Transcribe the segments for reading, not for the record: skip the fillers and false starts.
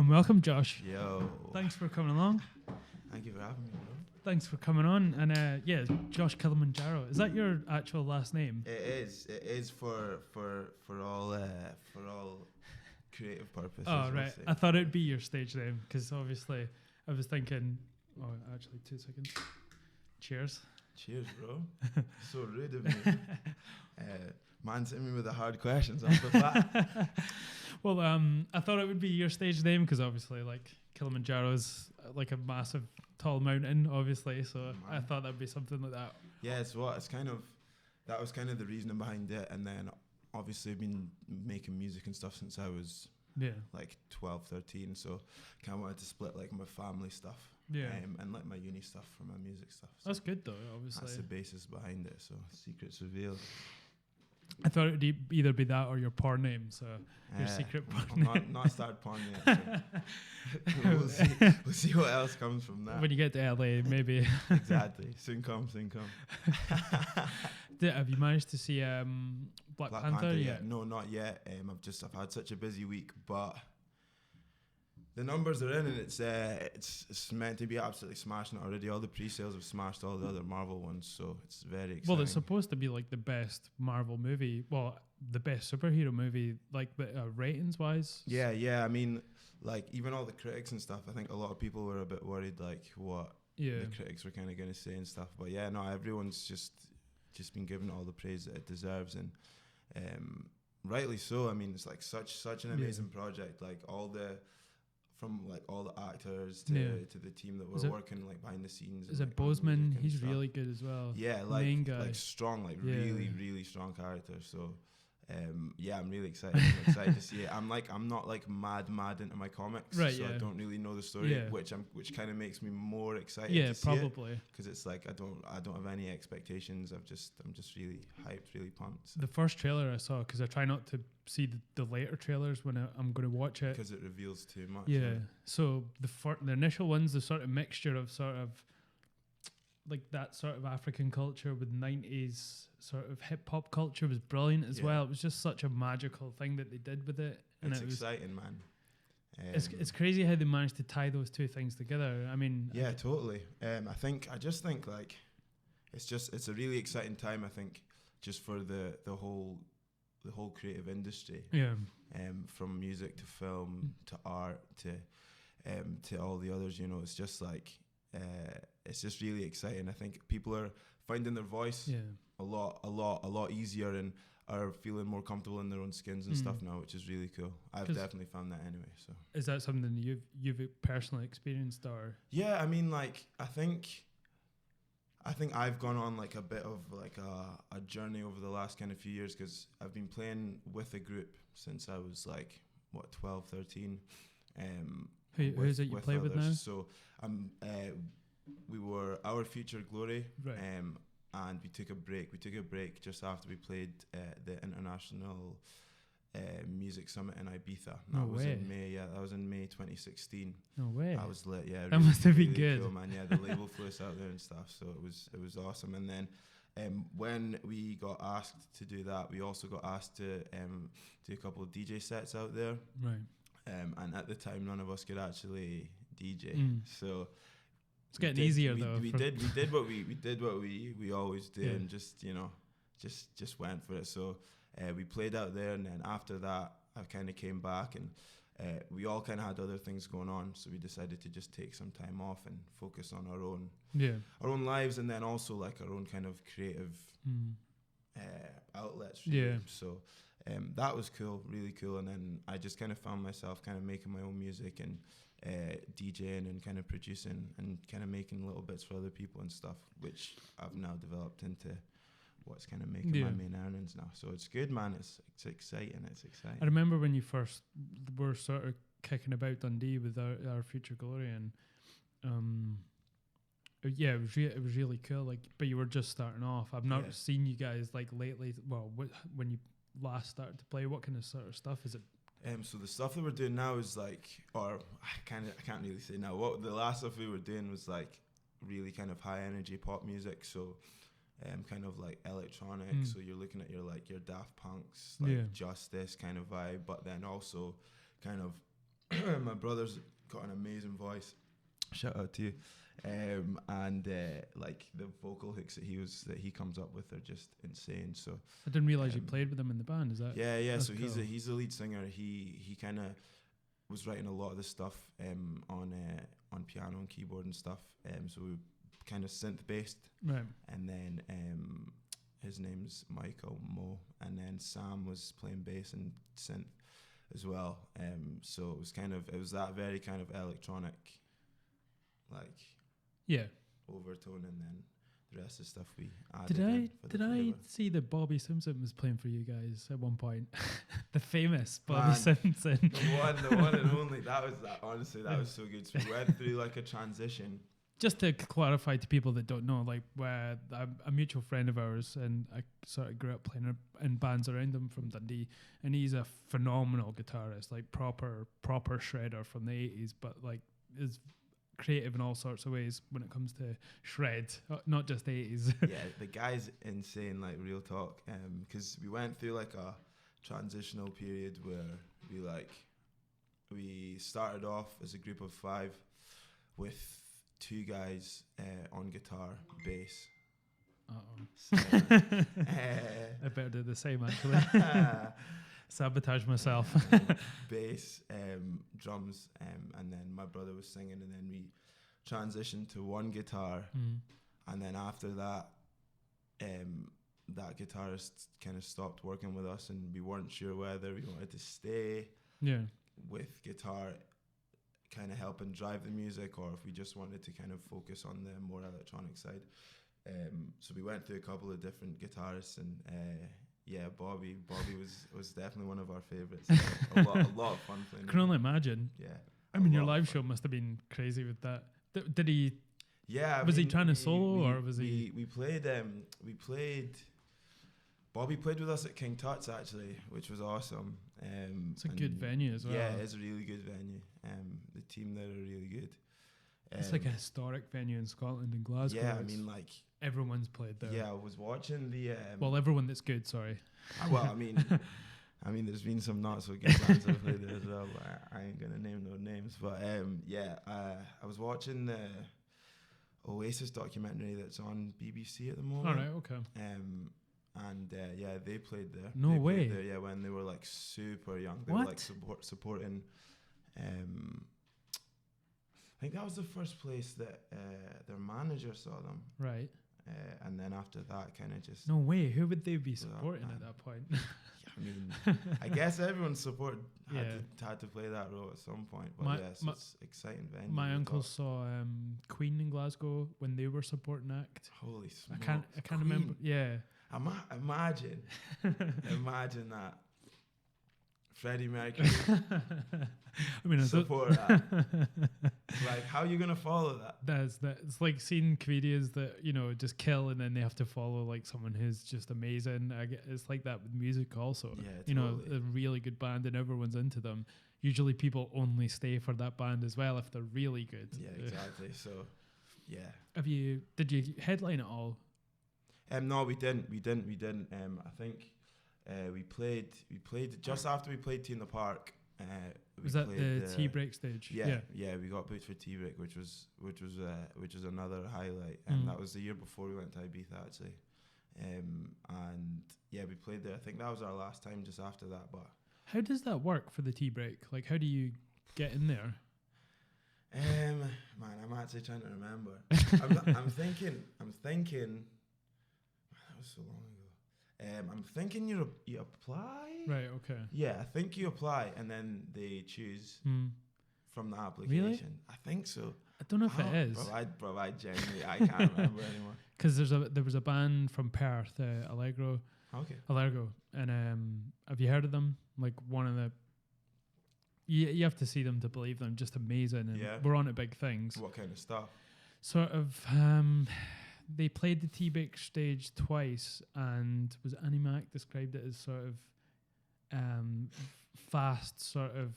And welcome, Josh. Yo. Thanks for coming along. Thank you for having me, bro. Thanks for coming on. And yeah, Josh Kilimanjaro. Is that your actual last name? It is. It is for all creative purposes. Oh, right. I thought it'd be your stage name because obviously I was thinking. Oh, actually, 2 seconds. Cheers. Cheers, bro. So rude of me. Man's hitting me with the hard questions off the bat. Well, I thought it would be your stage name because obviously, like, Kilimanjaro is like a massive, tall mountain, obviously. So I thought that'd be something like that. Yeah, it's kind of that was kind of the reasoning behind it, and then obviously I've been making music and stuff since I was like 12, 13. So kind of wanted to split like my family stuff. Yeah. And like my uni stuff from my music stuff. So that's good though, obviously. That's the basis behind it. So secrets revealed. I thought it'd either be that or your porn name, so your secret porn name. Not started porn yet. So we'll see what else comes from that. When you get to LA, maybe. Exactly. Soon come. Have you managed to see Black Panther yet? No, not yet. I've had such a busy week, but the numbers are in, and it's meant to be absolutely smashing it already. All the pre-sales have smashed all the other Marvel ones, so it's very exciting. Well, it's supposed to be like the best Marvel movie, the best superhero movie, like ratings wise. Yeah. I mean, like even all the critics and stuff. I think a lot of people were a bit worried, like what the critics were kind of going to say and stuff. But yeah, no, everyone's just been given all the praise that it deserves, and rightly so. I mean, it's like such an amazing project. Like from like all the actors to the team that were working like behind the scenes. Is it Boseman? He's really good as well. Yeah, like strong, like really strong character. So yeah, I'm really excited. I'm excited to see it. I'm not like mad into my comics, right? So I don't really know the story, which kind of makes me more excited. Yeah, to see probably because it's like I don't have any expectations. I'm just really hyped, really pumped. So. The first trailer I saw, because I try not to see the later trailers when I'm going to watch it because it reveals too much. Yeah. Right? So the initial ones, the sort of mixture of sort of like that sort of African culture with 90s sort of hip hop culture was brilliant as well. It was just such a magical thing that they did with it. And it's exciting, man. It's crazy how they managed to tie those two things together. I mean, totally. I just think like it's a really exciting time. I think just for the whole creative industry. Yeah. From music to film to art to all the others. You know, it's just like. It's just really exciting. I think people are finding their voice a lot easier and are feeling more comfortable in their own skins and stuff now, which is really cool. I've definitely found that anyway. So is that something you've personally experienced, or? Yeah, I mean, like I think I've gone on like a bit of like a journey over the last kind of few years because I've been playing with a group since I was like 12, 13. Who is it you play with now? So we were Our Future Glory, right. And we took a break just after we played the International Music Summit in Ibiza. That was in May. Yeah, that was in May 2016. No way. I was lit. Yeah, that must have been really good. Cool, man. Yeah, the label flew us out there and stuff, so it was awesome. And then when we got asked to do that, we also got asked to do a couple of DJ sets out there. Right. And at the time, none of us could actually DJ. So it's getting easier though. We did what we always do, and just went for it. So we played out there, and then after that, I kind of came back, and we all kind of had other things going on. So we decided to just take some time off and focus on our own lives, and then also like our own kind of creative outlets. Really. Yeah. So. That was cool, really cool, and then I just kind of found myself kind of making my own music and DJing and kind of producing and kind of making little bits for other people and stuff, which I've now developed into what's kind of making my main earnings now. So it's good, man. It's exciting. I remember when you first were sort of kicking about Dundee with our Future Glory, and it was really cool. Like, but you were just starting off. I've not seen you guys like lately. Well, when you last started to play, what kind of sort of stuff is it? So the stuff that we're doing now is like, or I can't really say now. What the last stuff we were doing was like really kind of high energy pop music. So kind of like electronic. So you're looking at your Daft Punks, like Justice kind of vibe, but then also kind of my brother's got an amazing voice. Shout out to you. And like the vocal hooks that he comes up with are just insane. So I didn't realize you played with him in the band. Is that? Yeah. So cool. he's the lead singer. He kind of was writing a lot of the stuff on piano and keyboard and stuff. So we kind of synth based. Right. And then his name's Michael Mo, and then Sam was playing bass and synth as well. So it was that very kind of electronic, like overtone, and then the rest of the stuff we added. Did I see that Bobby Simpson was playing for you guys at one point? The famous Bobby Simpson. The one and only. Honestly, that was so good. So we went through like a transition. Just to clarify to people that don't know, like, where a mutual friend of ours, and I sort of grew up playing in bands around him from Dundee, and he's a phenomenal guitarist, like proper shredder from the 80s, but like is creative in all sorts of ways when it comes to shred, not just 80s. Yeah, the guy's insane, like real talk. Because we went through like a transitional period where we started off as a group of 5 with 2 guys on guitar, bass. So, I better do the same actually. Sabotage myself. Bass, drums, and then my brother was singing, and then we transitioned to 1 guitar, and then after that, that guitarist kind of stopped working with us, and we weren't sure whether we wanted to stay with guitar kind of helping drive the music, or if we just wanted to kind of focus on the more electronic side. So we went through a couple of different guitarists, and Bobby was definitely one of our favorites. a lot of fun playing. Can only imagine. Yeah. I mean, your live show must have been crazy with that. Did he? Yeah. Was he trying to solo, or was he? We played. Bobby played with us at King Tut's actually, which was awesome. It's a good venue as well. Yeah, it's a really good venue. The team there are really good. It's like a historic venue in Scotland, in Glasgow. Yeah, I mean, like everyone's played there. Yeah, I was watching the. Well, everyone that's good. Sorry. Well, I mean, there's been some not so good bands that played there as well. But I ain't gonna name no names. But I was watching the Oasis documentary that's on BBC at the moment. All right. Okay. And they played there. No way. Played there, when they were like super young. They What? were like supporting. I think that was the first place that their manager saw them. Right. And then after that, kind of just. No way. Who would they be supporting at that point? I mean, I guess everyone's support had to play that role at some point. But it's exciting venue. My uncle saw Queen in Glasgow when they were supporting act. Holy smokes! I can't remember. Yeah. Imagine that. Freddie Mercury. I mean, support that. Like, how are you gonna follow that? That's that. It's like seeing comedians that just kill, and then they have to follow like someone who's just amazing. It's like that with music also. Yeah, totally. A really good band and everyone's into them. Usually, people only stay for that band as well if they're really good. Yeah, exactly. So, yeah. Did you headline at all? No, we didn't. I think we played just after we played Tea in the Park. Was that the tea break stage? Yeah. We got booked for tea break, which was another highlight. And that was the year before we went to Ibiza actually. And we played there. I think that was our last time just after that. But how does that work for the tea break? Like, how do you get in there? Man, I'm actually trying to remember. I'm thinking. That was so long ago. I'm thinking you apply. Right. Okay. Yeah, I think you apply and then they choose from the application. Really? I think so. I don't know if it is. Bro, I genuinely I can't remember anymore. Because there was a band from Perth, Allegro. Okay. Allegro, and have you heard of them? Like one of the. You have to see them to believe them. Just amazing, and we're on to big things. What kind of stuff? Sort of. They played the T-Bake stage twice, and was Annie Mac described it as sort of fast, sort of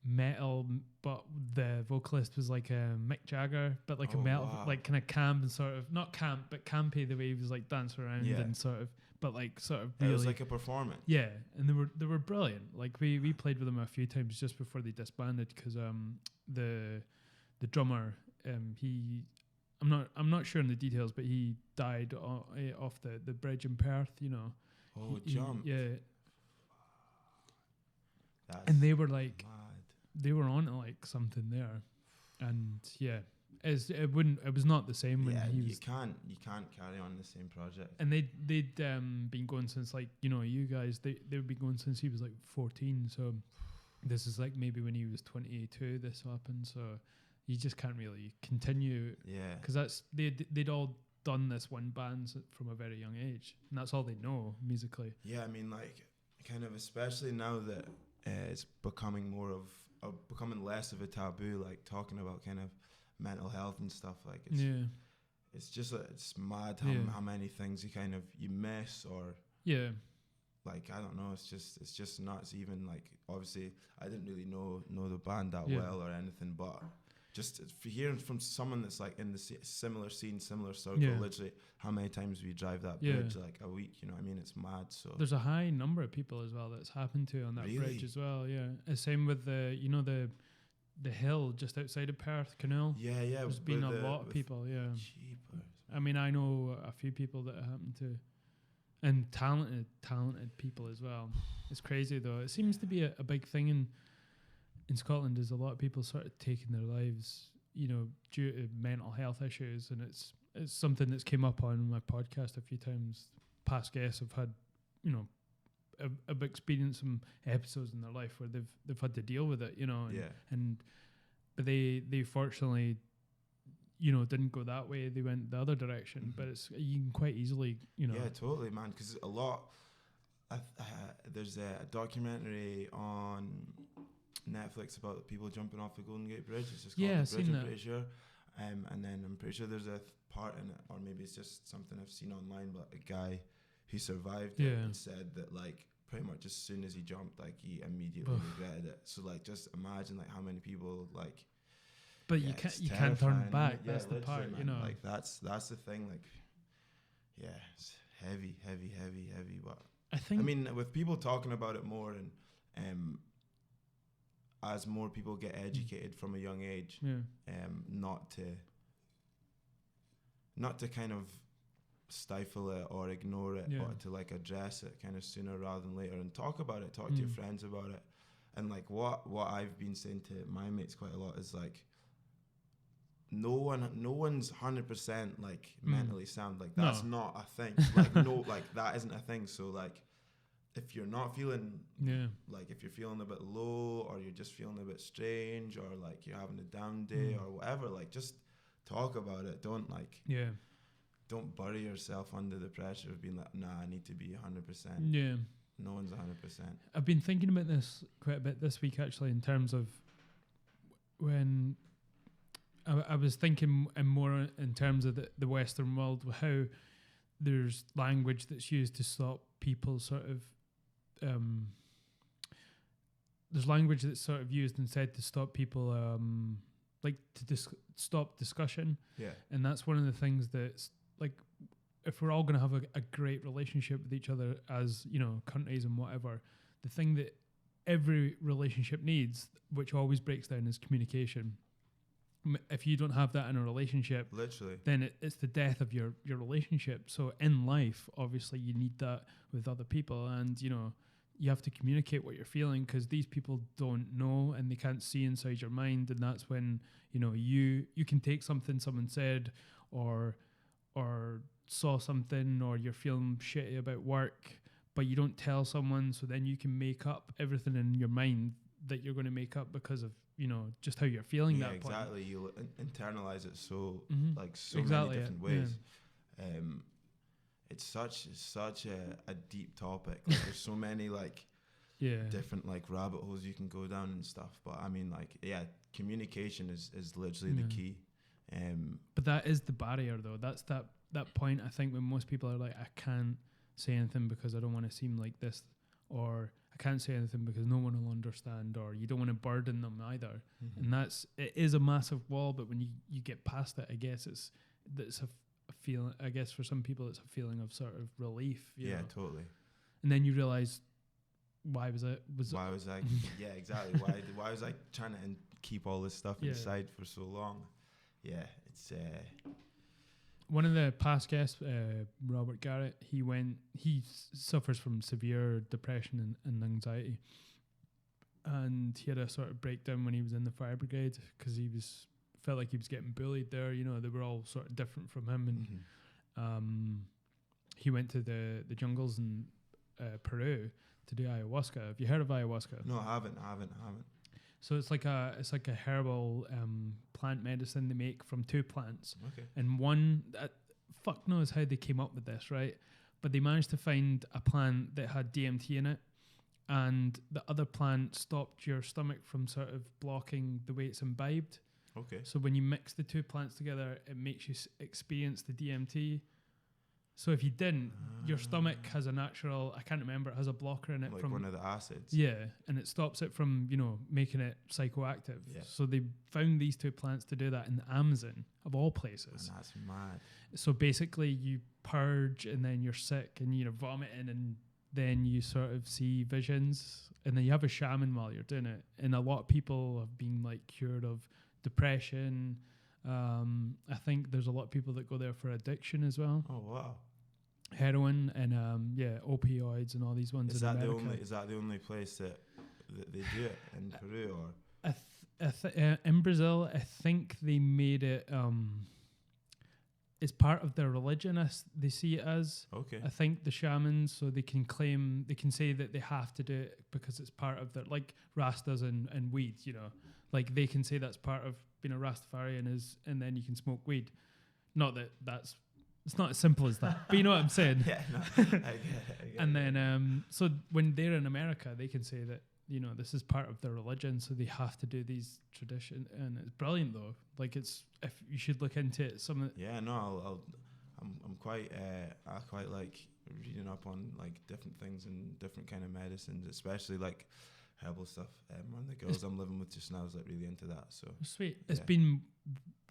metal, but the vocalist was like a Mick Jagger, but like a metal, like kind of camp and sort of not camp, but campy, the way he was like dancing around and sort of, but like sort of really, it was like a performance. Yeah, and they were brilliant. Like we played with them a few times just before they disbanded because the drummer I'm not sure in the details, but he died off the bridge in Perth. You know. Oh, jump. Yeah. That's and they were like, mad. They were on to like something there, and it was not the same when he was. You can't carry on the same project. And they'd been going since, like, you know, you guys they've been going since he was like 14. So this is like maybe when he was 22 this happened. So you just can't really continue. Yeah. Because they'd all done this one band from a very young age, and that's all they know musically. Yeah, I mean, like, kind of, especially now that it's becoming becoming less of a taboo, like talking about kind of mental health and stuff. Like, it's just it's mad how many things you miss, or like, I don't know. It's just nuts. Even like, obviously, I didn't really know the band that well or anything, but just hearing from someone that's like in the similar scene, similar circle, literally how many times we drive that bridge, like a week, you know what I mean? It's mad. So there's a high number of people as well that's happened to on that bridge as well. Yeah, same with the hill just outside of Perth Canal. Yeah. There's been a lot of people. Yeah, cheapers. I mean, I know a few people that it happened to, and talented people as well. It's crazy though. It seems to be a big thing in Scotland. Is a lot of people sort of taking their lives, you know, due to mental health issues, and it's something that's came up on my podcast a few times. Past guests have had, you know, have experienced some episodes in their life where they've had to deal with it, you know, but they fortunately, you know, didn't go that way. They went the other direction. But you can quite easily, you know. Yeah, totally, man. Because a lot. There's a documentary on Netflix about people jumping off the Golden Gate Bridge. It's just called The Bridge, I'm pretty sure. And then I'm pretty sure there's a part in it, or maybe it's just something I've seen online, but a guy who survived it and said that, like, pretty much as soon as he jumped, like, he immediately regretted it. So, like, just imagine, like, how many people, like. But you can't turn back. That's the part, man. You know. Like, that's the thing. Like, yeah, it's heavy. But I mean, with people talking about it more, and as more people get educated from a young age, not to kind of stifle it or ignore it, but to, like, address it kind of sooner rather than later, and talk about it, talk to your friends about it. And, like, what I've been saying to my mates quite a lot is, like, no one's 100% like mentally sound. Like, that's not a thing. Like, no, like, that isn't a thing. So, like, if you're not feeling like, if you're feeling a bit low, or you're just feeling a bit strange, or like you're having a down day or whatever, like, just talk about it. Don't don't bury yourself under the pressure of being like, nah, I need to be 100%. Yeah. No one's 100%. I've been thinking about this quite a bit this week, actually, in terms of when I was thinking more in terms of the Western world, how there's language that's used to stop people sort of, there's language that's sort of used instead to stop people, like, to stop discussion. Yeah. And that's one of the things that's, like, if we're all going to have a great relationship with each other as, you know, countries and whatever, the thing that every relationship needs, which always breaks down, is communication. If you don't have that in a relationship, literally, then it's the death of your relationship. So in life, obviously, you need that with other people, and, you know, you have to communicate what you're feeling, because these people don't know and they can't see inside your mind. And that's when, you know, you can take something someone said or saw something, or you're feeling shitty about work, but you don't tell someone. So then you can make up everything in your mind that you're going to make up because of, you know, just how you're feeling that point. Exactly. You'll internalize it so many different ways. It's such a deep topic. Like, there's so many, like, different, like, rabbit holes you can go down and stuff. But I mean, like, communication is literally the key. But that is the barrier, though. That's that point, I think, when most people are like, I can't say anything because I don't want to seem like this, or I can't say anything because no one will understand, or you don't want to burden them either. And it is a massive wall, but when you get past it, I guess it's a feeling, I guess for some people it's a feeling of sort of relief. You know? Totally. And then you realize, why was I yeah, exactly. Why was I trying to keep all this stuff inside for so long? Yeah, it's one of the past guests, Robert Garrett, he suffers from severe depression and anxiety, and he had a sort of breakdown when he was in the fire brigade because felt like he was getting bullied there. You know, they were all sort of different from him, and he went to the jungles in Peru to do ayahuasca. Have you heard of ayahuasca? No, I haven't. So it's like a herbal plant medicine they make from two plants. Okay. And one, fuck knows how they came up with this, right? But they managed to find a plant that had DMT in it, and the other plant stopped your stomach from sort of blocking the way it's imbibed. Okay. So when you mix the two plants together, it makes you experience the DMT. So if you didn't, your stomach has a natural, I can't remember, it has a blocker in it. Like from one of the acids. Yeah, and it stops it from, making it psychoactive. Yeah. So they found these two plants to do that in the Amazon, of all places. And that's mad. So basically you purge and then you're sick and you're vomiting and then you sort of see visions and then you have a shaman while you're doing it. And a lot of people have been like cured of depression. I think there's a lot of people that go there for addiction as well. Oh wow. Heroin and opioids and all these ones. Is in that America. the only place that they do it in Peru or? In Brazil, I think they made it. It's part of their religion. They see it as. Okay. I think the shamans, so they can say that they have to do it because it's part of their, like Rastas and weed. Like they can say that's part of being a Rastafarian and then you can smoke weed. Not that it's not as simple as that, but you know what I'm saying. Yeah, no, I get it. And then, so when they're in America, they can say that, this is part of their religion, so they have to do these traditions, and it's brilliant though. Like if you should look into it. Yeah, no, I'm quite, I quite like reading up on like different things and different kind of medicines, especially like herbal stuff. One of the girls I'm living with just now is like really into that. So sweet. It's been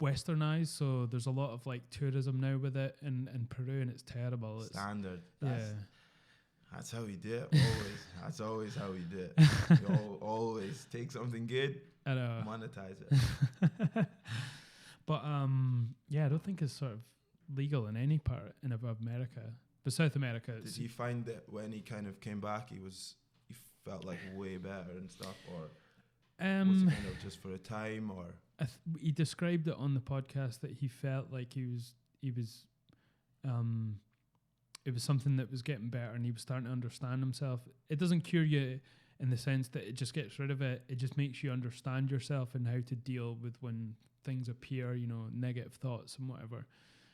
westernized, so there's a lot of like tourism now with it in Peru, and it's terrible. Standard. That's how we do it. Always. That's always how we do it. We always take something good, monetize it. But I don't think it's sort of legal in any part in America, but South America. Did you find that when he kind of came back, he felt like way better and stuff, or was it kind of just for a time, or? He described it on the podcast that he felt like it was something that was getting better and he was starting to understand himself. It doesn't cure you in the sense that it just gets rid of it. It just makes you understand yourself and how to deal with when things appear, negative thoughts and whatever.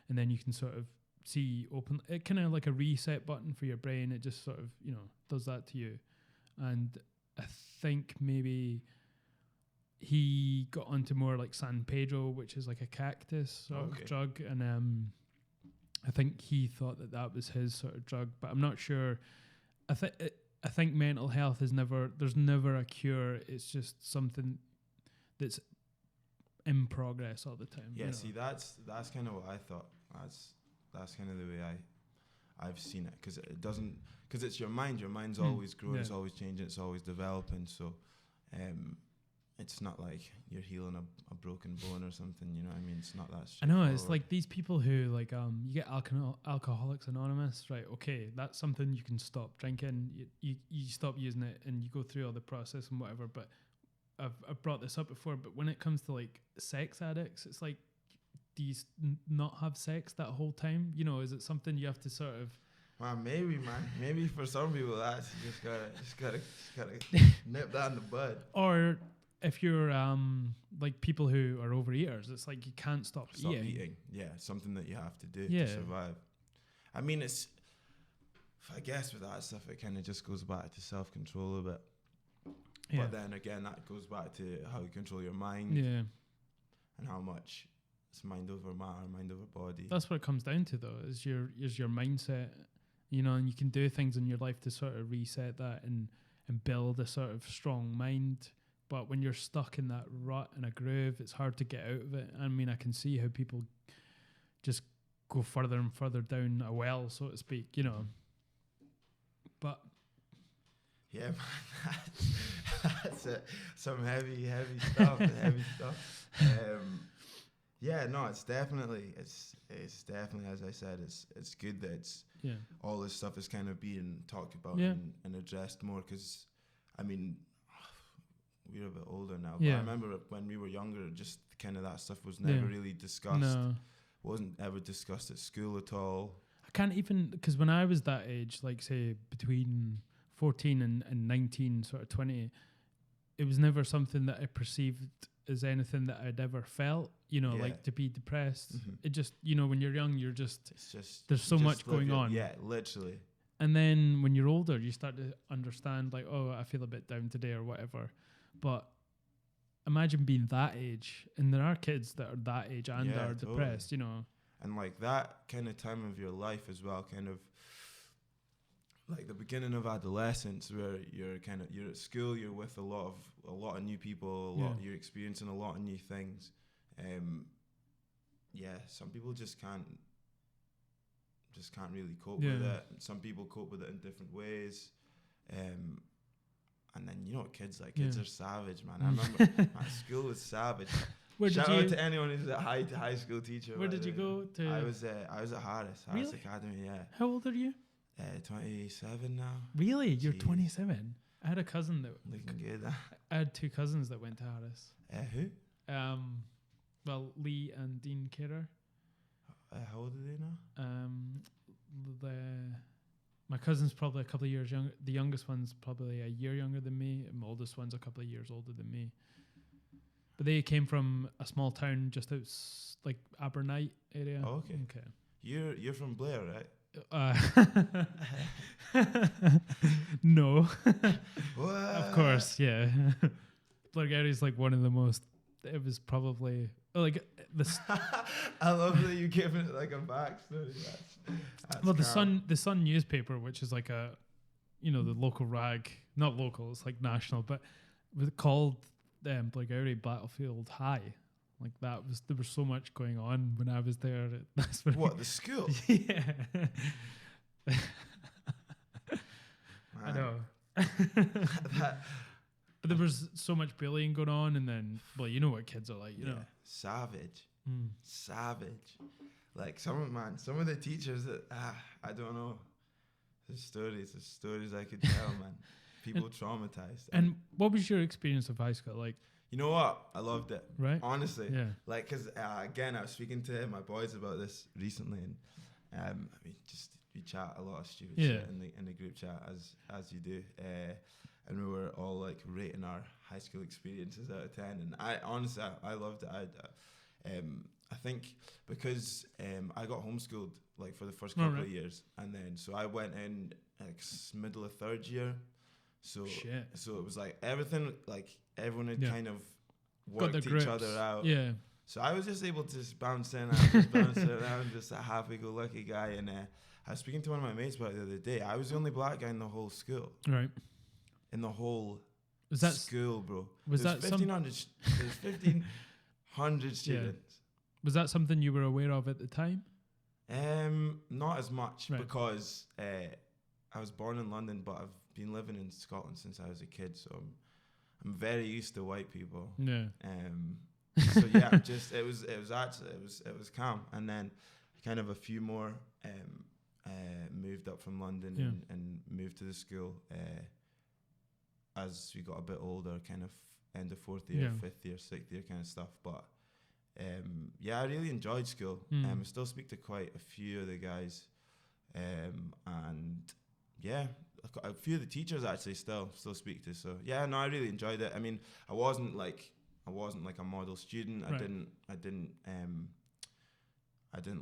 And then you can sort of see it kind of like a reset button for your brain. It just sort of, does that to you. And I think maybe he got onto more like San Pedro, which is like a cactus sort of drug. And I think he thought that was his sort of drug, but I'm not sure. I think mental health there's never a cure. It's just something that's in progress all the time. Yeah, see, that's kind of what I thought. That's kind of the way I've seen it, because it's your mind. Your mind's always growing, it's always changing, it's always developing. So, it's not like you're healing a broken bone or something. You know what I mean? It's not that. I know, it's like these people who like you get Alcoholics Anonymous, right? Okay, that's something you can stop drinking. You stop using it and you go through all the process and whatever. But I've brought this up before. But when it comes to like sex addicts, it's like, do you not have sex that whole time? Is it something you have to sort of? Well, maybe for some people that's just gotta nip that in the bud. Or if you're like people who are overeaters, it's like you can't stop eating. Yeah, something that you have to do to survive. I mean, I guess with that stuff, it kind of just goes back to self-control a bit. Yeah. But then again, that goes back to how you control your mind. Yeah. And how much it's mind over matter, mind over body. That's what it comes down to, though, is your mindset. And you can do things in your life to sort of reset that. And and build a sort of strong mind. But when you're stuck in that rut and a groove, it's hard to get out of it. I mean, I can see how people just go further and further down a well, so to speak, you know. But yeah, man, that's it. Some heavy stuff. Heavy stuff. Yeah, no, it's definitely as I said, it's good that it's all this stuff is kind of being talked about and addressed more. Because I mean, we're a bit older now, but I remember when we were younger, just kind of that stuff was never really discussed. No. Wasn't ever discussed at school at all. I can't even, because when I was that age, like say between 14 and 19, sort of 20, it was never something that I perceived as anything that I'd ever felt, you know, like to be depressed. It just, you know, when you're young, it's just there's so much going on. Yeah, literally. And then when you're older, you start to understand, like, oh, I feel a bit down today or whatever. But imagine being that age, and there are kids that are that age and are depressed, you know. And like that kind of time of your life as well, kind of like the beginning of adolescence, where you're at school, you're with a lot of new people, you're experiencing a lot of new things. Some people just can't really cope with it. Some people cope with it in different ways. And then, you know what kids like? Kids are savage, man. I remember my school was savage. Shout out to anyone who's a high school teacher. Where did you go to? I was at Harris Academy, yeah. How old are you? 27 now. Really? You're 27? I had a cousin that... Looking good. I had two cousins that went to Harris. Who? Well, Lee and Dean Kidder. How old are they now? My cousin's probably a couple of years younger. The youngest one's probably a year younger than me. And my oldest one's a couple of years older than me. But they came from a small town just out, like Abernight area. Oh, okay. You're from Blair, right? No. Of course, yeah. Blairgary's like one of the most. It was probably like this. I love that you gave it like a backstory. That's well, the Sun newspaper, which is like a, you know, the local rag, not local, it's like national, but it was called Blairgary Battlefield High. Like there was so much going on when I was there. That's what the school? Yeah. I know. But there was so much bullying going on, and then, well, you know what kids are like, you know. Savage. Savage. Like some of the teachers that, I don't know. There's stories I could tell, man. People traumatized. And what was your experience of high school like? You know what? I loved it. Right? Honestly. Yeah. Like, because, again, I was speaking to my boys about this recently, and we chat a lot of stupid shit in the group chat, as you do. And we were all, like, rating our high school experiences out of 10. And I loved it. I think because I got homeschooled, like, for the first couple of years. And then, so I went in, like, middle of third year. So it was like everything, like everyone had kind of worked each other out. Yeah. So I was just able to just bounce in and bounce around, just a happy-go-lucky guy. And I was speaking to one of my mates about it the other day. I was the only black guy in the whole school. Right. In the whole school, bro. Was that 1,500? There's 1,500 students. Was that something you were aware of at the time? Not as much because I was born in London, but I've been living in Scotland since I was a kid, so I'm very used to white people. Yeah. So yeah, it was calm, and then kind of a few more moved up from London and moved to the school as we got a bit older, kind of end of fourth year, fifth year, sixth year kind of stuff. But I really enjoyed school. I still speak to quite a few of the guys, and yeah. A few of the teachers actually still speak to. So yeah, no, I really enjoyed it. I mean, I wasn't like a model student. Right. I didn't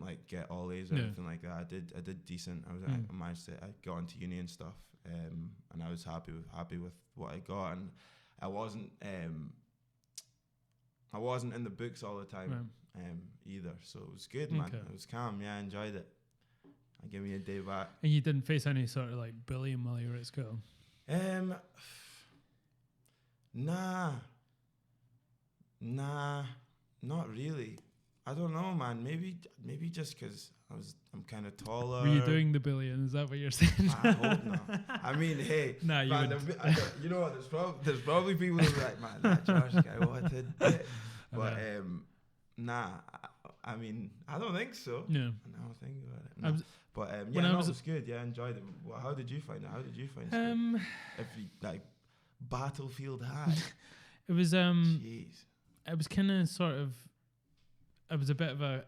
like get all A's or anything like that. I did decent. I managed to. I got into uni and stuff, and I was happy with what I got. And I wasn't in the books all the time either. So it was good, man. It was calm. Yeah, I enjoyed it. Give me a day back. And you didn't face any sort of like bullying while you were at school? Nah, not really. I don't know, man. Maybe just because I'm kind of taller. Were you doing the bullying? Is that what you're saying? I hope not. I mean, hey, nah, you man, you know what? There's probably people who are like, man, that Josh guy, what a dick. But nah, I mean, I don't think so. Yeah. I don't think about it. No. But yeah, it was good. Yeah, I enjoyed it. Well, how did you find it? How did you find it? Every like battlefield high. It was Jeez. It was kind of sort of. I was a bit of a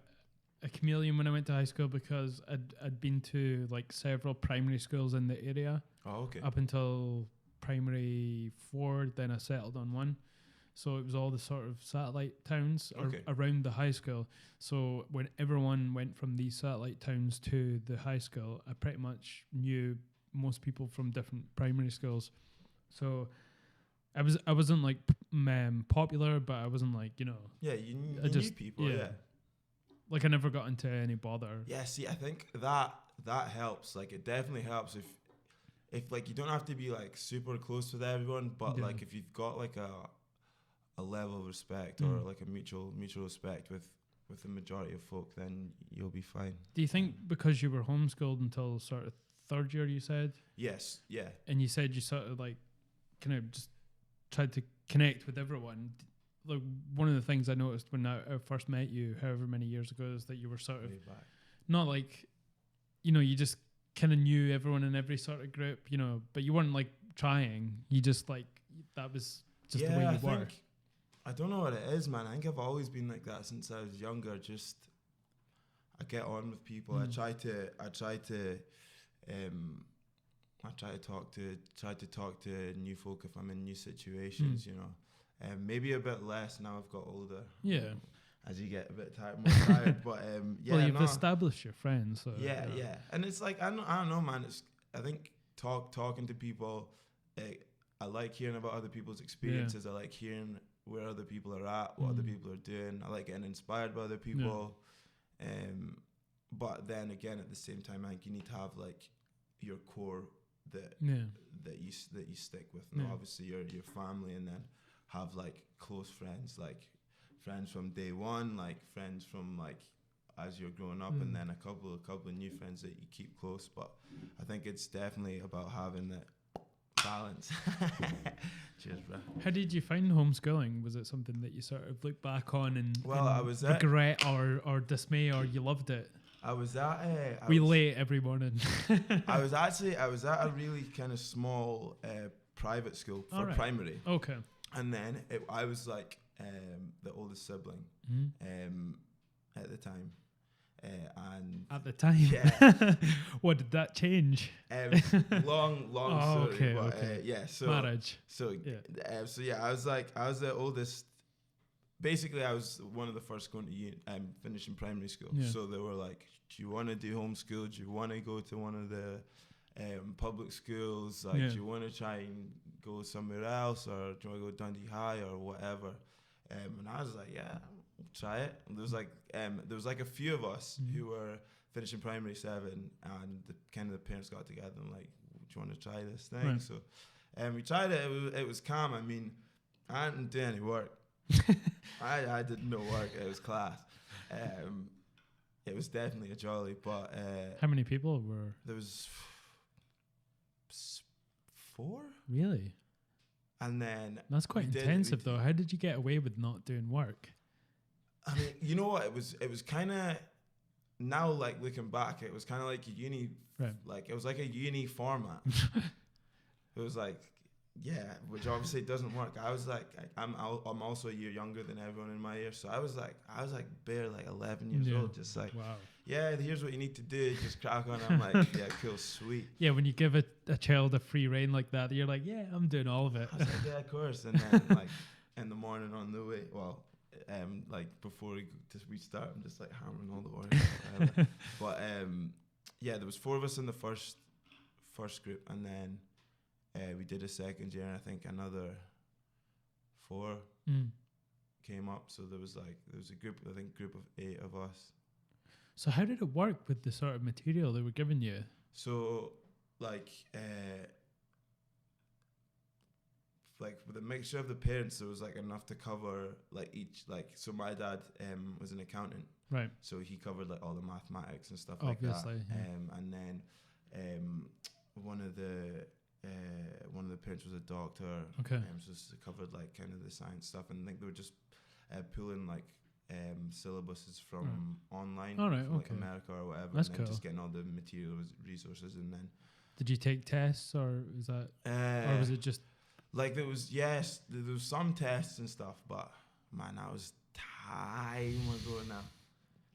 chameleon when I went to high school because I'd been to like several primary schools in the area. Oh, okay. Up until primary 4, then I settled on one. So it was all the sort of satellite towns around the high school. So when everyone went from these satellite towns to the high school, I pretty much knew most people from different primary schools. So I wasn't like popular, but I wasn't like, you know. Yeah, you knew people, yeah. Like I never got into any bother. Yeah, see, I think that helps. Like it definitely helps if like you don't have to be like super close with everyone, but like if you've got like a level of respect or like a mutual respect with the majority of folk, then you'll be fine. Do you think because you were homeschooled until sort of 3rd year, you said? Yes, yeah. And you said you sort of like kind of just tried to connect with everyone. Like one of the things I noticed when I first met you, however many years ago, is that you were sort of not like, you know, you just kind of knew everyone in every sort of group, you know, but you weren't like trying. You just like that was just the way you were. I don't know what it is, man. I think I've always been like that since I was younger. Just I get on with people. I try to talk to new folk if I'm in new situations, you know. Maybe a bit less now I've got older. Yeah. As you get a bit more tired. But yeah. Well, you've established your friends. So, yeah. And it's like I don't know, man. I think talking to people, I like hearing about other people's experiences. I like hearing where other people are at, what other people are doing. I like getting inspired by other people. But then again, at the same time, I think you need to have like your core that you stick with. And obviously your family, and then have like close friends, like friends from day one, like friends from like as you're growing up, and then a couple of new friends that you keep close. But I think it's definitely about having that balance. Cheers, bro. How did you find homeschooling? Was it something that you sort of look back on and I was regret or dismay, or you loved it? I was at late every morning. I was at a really kind of small private school for primary. Okay. And then I was like the oldest sibling at the time. And at the time, what did that change? Long story. But, so marriage. So I was the oldest. Basically, I was one of the first going to finishing primary school. Yeah. So they were like, "Do you want to do homeschool? Do you want to go to one of the public schools? Like, do you want to try and go somewhere else, or do you want to go Dundee High or whatever?" And I was like, "Yeah, we'll try it." And there was like a few of us who were finishing primary 7, and the parents got together and like, "Do you want to try this thing?" Right. So, we tried it. It was calm. I mean, I didn't do any work. I did no work. It was class. It was definitely a jolly. But how many people were there? Was 4. Really? And then that's quite intensive, though. How did you get away with not doing work? I mean, you know what? It was kind of, now like looking back, it was kind of like a uni, like it was like a uni format. It was like, which obviously doesn't work. I was like, I'm also a year younger than everyone in my year, so I was like bare like 11 years old, just like, wow. Yeah, here's what you need to do, just crack on. I'm like, yeah, cool, sweet. Yeah, when you give a child a free rein like that, you're like, yeah, I'm doing all of it. I was like, yeah, of course. And then like in the morning on the way, like before we start, I'm just like hammering all the orders. But there was 4 of us in the first group, and then we did a second year, and I think another 4 came up. So there was a group of 8 of us. So how did it work with the sort of material they were giving you? So like like with a mixture of the parents, there was like enough to cover like each, like, so my dad was an accountant, right? So he covered like all the mathematics and stuff Obviously, like that. yeah. And then one of the parents was a doctor. Okay. So it covered like kind of the science stuff, and I think they were just pulling like syllabuses from online, all right, from like okay. America or whatever, That's and then cool. just getting all the materials, resources, and then. Did you take tests, or is that, or was it just like there was some tests and stuff, but man, that was time ago now.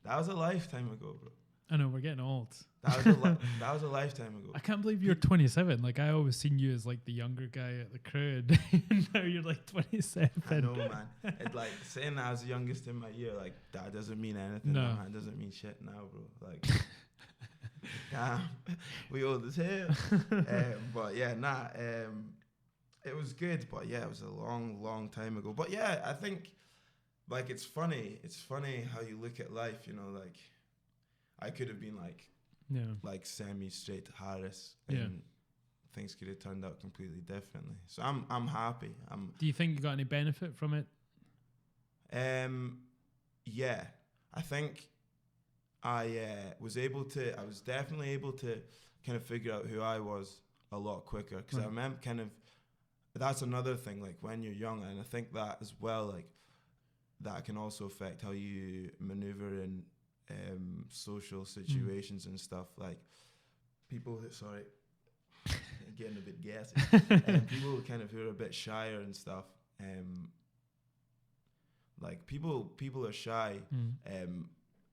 That was a lifetime ago, bro. I know, we're getting old. That was a lifetime ago. I can't believe you're 27. Like, I always seen you as like the younger guy at the crowd. And now you're like 27. I know, man. It's like saying that I was the youngest in my year, like that doesn't mean anything. No. Man, it doesn't mean shit now, bro. Like, damn, we old as hell. But yeah, it was good. But yeah, it was a long, long time ago. But yeah, I think like it's funny. It's funny how you look at life. You know, like I could have been like semi straight to Harris, and things could have turned out completely differently. So I'm happy. Do you think you got any benefit from it? Yeah, I think I was definitely able to kind of figure out who I was a lot quicker, because I remember that's another thing, like when you're young, and I think that as well, like that can also affect how you maneuver in social situations and stuff. Like people getting a bit gassy, people kind of who are a bit shyer and stuff, like people are shy,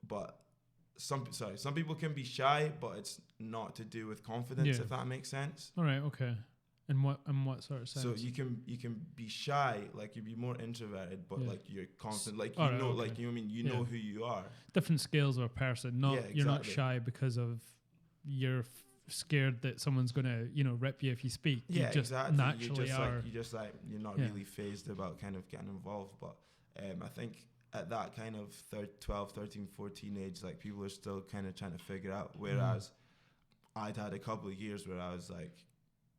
but some people can be shy, but it's not to do with confidence, if that makes sense. All right, okay. In what sort of sense? So you can be shy, like you'd be more introverted, but like you're confident, like like you know what I mean, know who you are. Different scales of a person. You're not shy because of you're scared that someone's gonna rip you if you speak. Yeah, you just exactly. Naturally are. You're not really phased about kind of getting involved. But I think at that kind of 12, 13, 14 age, like people are still kind of trying to figure out. Whereas I'd had a couple of years where I was like,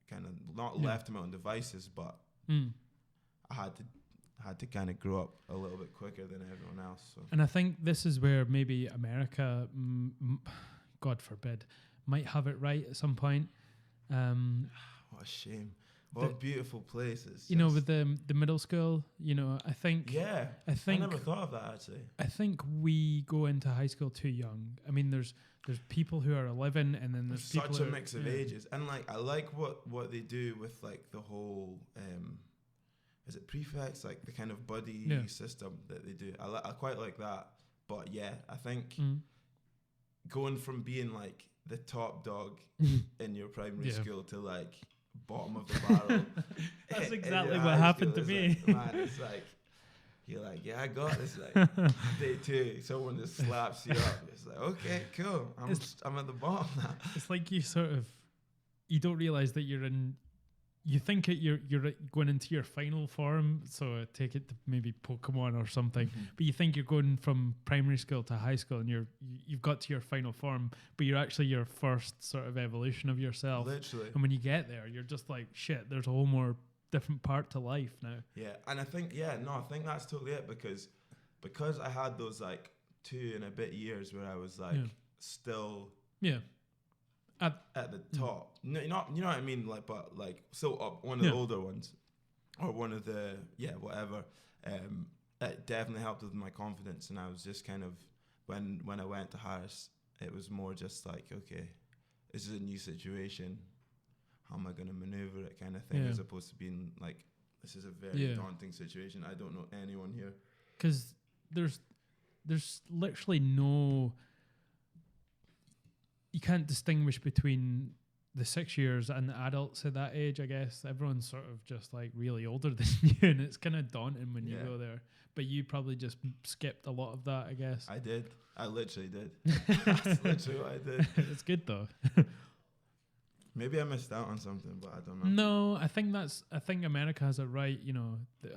kind of not left to my own devices, but I had to kind of grow up a little bit quicker than everyone else. So. And I think this is where maybe America, God forbid, might have it right at some point. What a shame! What a beautiful places. With the middle school. I think. Yeah. I never thought of that actually. I think we go into high school too young. I mean, there's people who are 11, and then there's people such a mix of ages, and like I like what they do with like the whole is it prefects, like the kind of buddy system that they do. I quite like that, but yeah, I think going from being like the top dog in your primary school to like bottom of the barrel. That's exactly what happened to me. Like, man, it's like. You're like, yeah, I got this. Like day 2, someone just slaps you up. It's like, okay, cool. I'm at the bottom now. It's like you don't realize that you're in. You think you're going into your final form, so take it to maybe Pokemon or something. But you think you're going from primary school to high school, and you've got to your final form, but you're actually your first sort of evolution of yourself. Literally. And when you get there, you're just like, shit. There's a whole more different part to life now. Yeah, and I think that's totally it, because I had those like 2 and a bit years where I was like still at the top. No, you know what I mean, like, but like still up, one of the older ones, or one of the whatever. It definitely helped with my confidence, and I was just kind of when I went to Harris, it was more just like, okay, this is a new situation. How am I going to maneuver it, kind of thing, as opposed to being like, this is a very daunting situation. I don't know anyone here. Because there's literally no... You can't distinguish between the 6 years and the adults at that age, I guess. Everyone's sort of just like really older than you, and it's kind of daunting when you go there. But you probably just skipped a lot of that, I guess. I did. I literally did. That's literally what I did. It's good, though. Maybe I missed out on something, but I don't know. No, I think America has it right.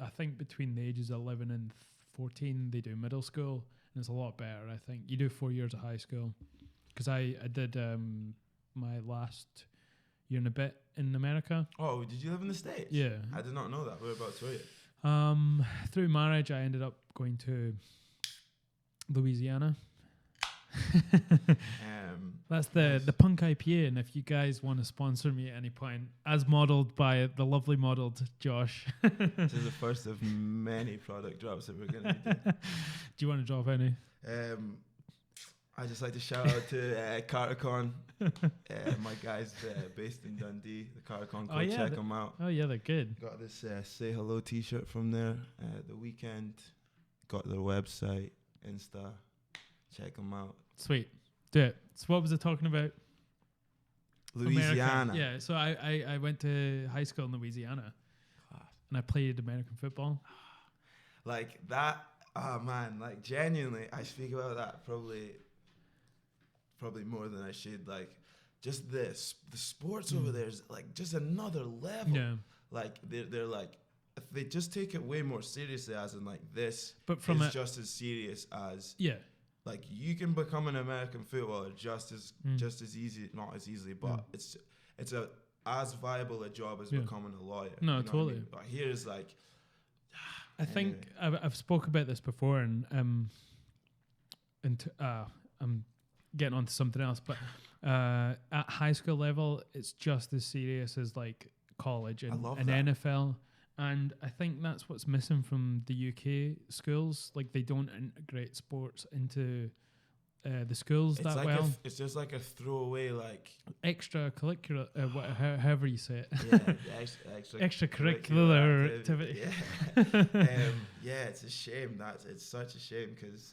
I think between the ages of 11 and 14, they do middle school, and it's a lot better, I think. You do 4 years of high school. Because I did my last year and a bit in America. Oh, did you live in the States? Yeah. I did not know that. Whereabouts were you? Through marriage, I ended up going to Louisiana. That's the Punk IPA, and if you guys want to sponsor me at any point, as modelled by the lovely modelled Josh. This is the first of many product drops that we're going to be doing. Do you want to drop any? I just like to shout out to Cartercon, my guys based in Dundee, the Cartercon Club. Check them out. Oh yeah, they're good. Got this Say Hello t-shirt from there the weekend. Got their website, Insta. Check them out. Sweet. Do it. So what was I talking about? Louisiana. America. Yeah, so I went to high school in Louisiana. And I played American football. Like that, oh man, like genuinely, I speak about that probably more than I should. Like just this, the sports over there is like just another level. Yeah. Like they're like, they just take it way more seriously as in like this but from is just as serious as like you can become an American footballer just as easy, not as easily, but it's a as viable a job as becoming a lawyer. No, you know totally. what I mean? But here's like, I think I've spoke about this before, and I'm getting onto something else, but at high school level, it's just as serious as like college and NFL. And I think that's what's missing from the UK schools. Like they don't integrate sports into the schools that well. It's just like a throwaway, like extracurricular, however you say it. Yeah, extracurricular activity. Yeah, it's a shame. It's such a shame because.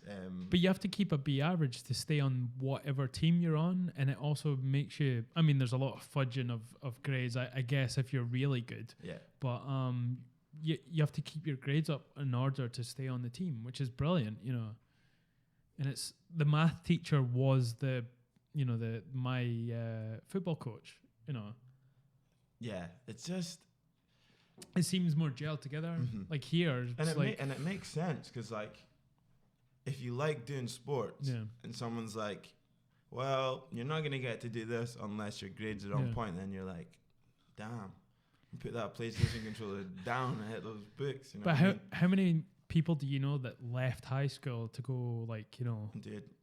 But you have to keep a B average to stay on whatever team you're on, and it also makes you. I mean, there's a lot of fudging of grades, I guess, if you're really good. Yeah. But you have to keep your grades up in order to stay on the team, which is brilliant, you know. And it's the math teacher was my football coach, you know. Yeah, it's just it seems more gelled together. Like here, and it makes sense because like if you like doing sports, and someone's like, well, you're not gonna get to do this unless your grades are on point, then you're like, damn, put that PlayStation controller down and hit those books. You know. But how many people do you know that left high school to go, like, you know,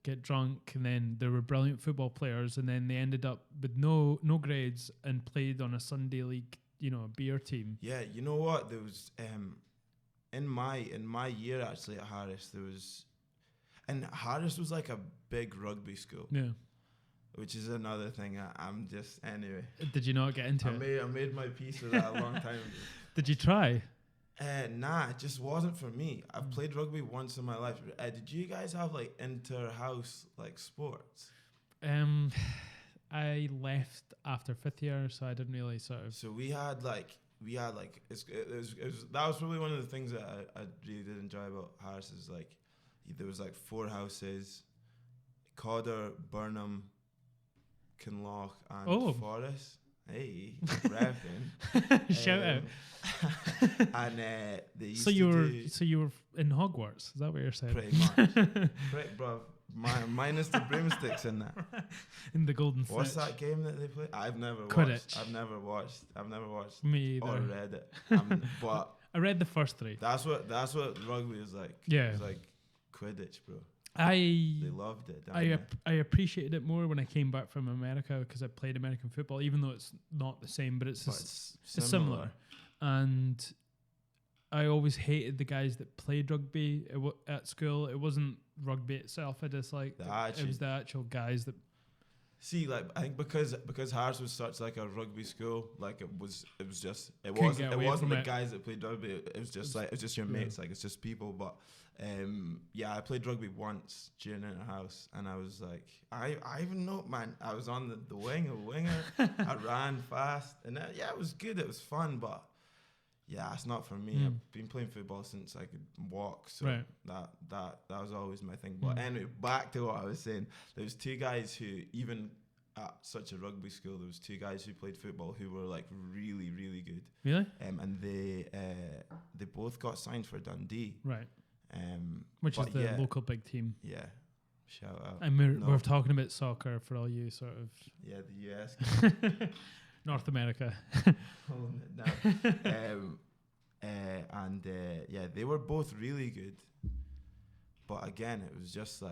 get drunk, and then they were brilliant football players, and then they ended up with no grades and played on a Sunday league, you know, beer team? Yeah, you know what? There was in my year actually at Harris, there was, and Harris was like a big rugby school. Yeah. Which is another thing. I'm just anyway. Did you not get into it? I made my peace with that a long time ago. Did you try? Nah, it just wasn't for me. I've played rugby once in my life. Did you guys have like inter-house like sports? I left after 5th year, so I didn't really sort of. So we had like it was that was probably one of the things that I really did enjoy about Harris is like there was like 4 houses, Codder, Burnham, Kinloch, and Forest. Hey, repping. Shout out. And they used so you were in Hogwarts? Is that what you're saying? Pretty much. Bro. Minus the broomsticks in that. In the Golden Snitch. What's that game that they play? I've never Quidditch. watched. I've never watched. Me either. Or read it. But I read the first 3. That's what rugby is like. Yeah. It's like Quidditch, bro. They loved it. I appreciated it more when I came back from America because I played American football, even though it's not the same, but it's similar. And I always hated the guys that played rugby at school. It wasn't rugby itself I disliked. It was the actual guys that. See, like I think because Harris was such like a rugby school, like it wasn't the guys that played rugby. It was just your mates. Like it's just people, but. I played rugby once during inter-house, and I was like, I even know, man, I was on the wing, a winger. I ran fast, and it was good. It was fun, but it's not for me. I've been playing football since I could walk, so that was always my thing. But anyway, back to what I was saying. There was 2 guys who, even at such a rugby school, there was 2 guys who played football who were like really, really good. Really? And they both got signed for Dundee. Right. Which is the local big team. Yeah, shout out. And we're talking about soccer for all you sort of. Yeah, the US. North America. Holding it down. Yeah, they were both really good. But again, it was just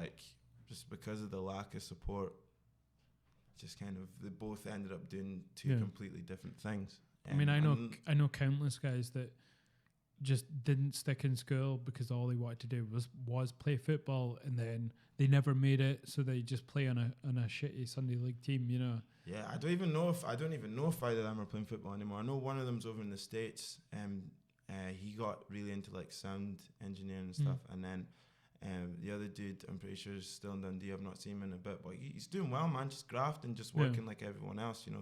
because of the lack of support, just kind of, they both ended up doing two completely different things. I mean, I know countless guys that just didn't stick in school because all they wanted to do was play football, and then they never made it, so they just play on a shitty Sunday league team, you know. Yeah, I don't even know if either of them are playing football anymore. I know one of them's over in the States. He got really into like sound engineering and stuff, and then the other dude, I'm pretty sure, is still in Dundee. I've not seen him in a bit, but he's doing well, man. Just grafting, just working like everyone else. You know,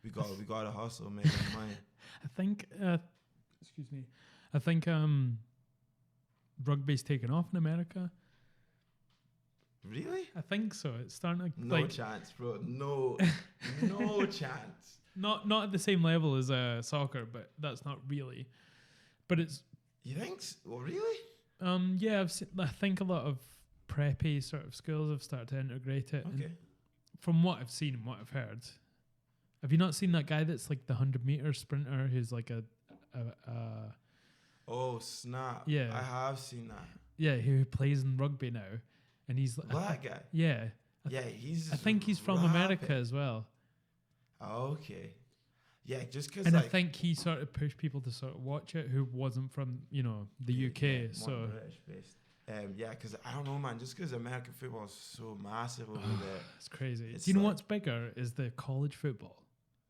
we got to hustle, making money. I think, excuse me, I think rugby's taken off in America. Really? I think so. It's starting to no chance, bro. No chance. Not at the same level as soccer, but that's not really. But it's. You think? Well, really? Yeah, I think a lot of preppy sort of schools have started to integrate it. Okay. From what I've seen and what I've heard, have you not seen that guy that's like the 100-meter sprinter who's like a Oh snap! Yeah, I have seen that. Yeah, who plays in rugby now, and he's that guy. Yeah. He's. I think he's from America as well. Okay. Yeah, just because. And I think he sort of pushed people to sort of watch it who wasn't from the UK. Yeah, so British based. Yeah, because I don't know, man. Just because American football is so massive over there, it's crazy. Do you know what's bigger is the college football.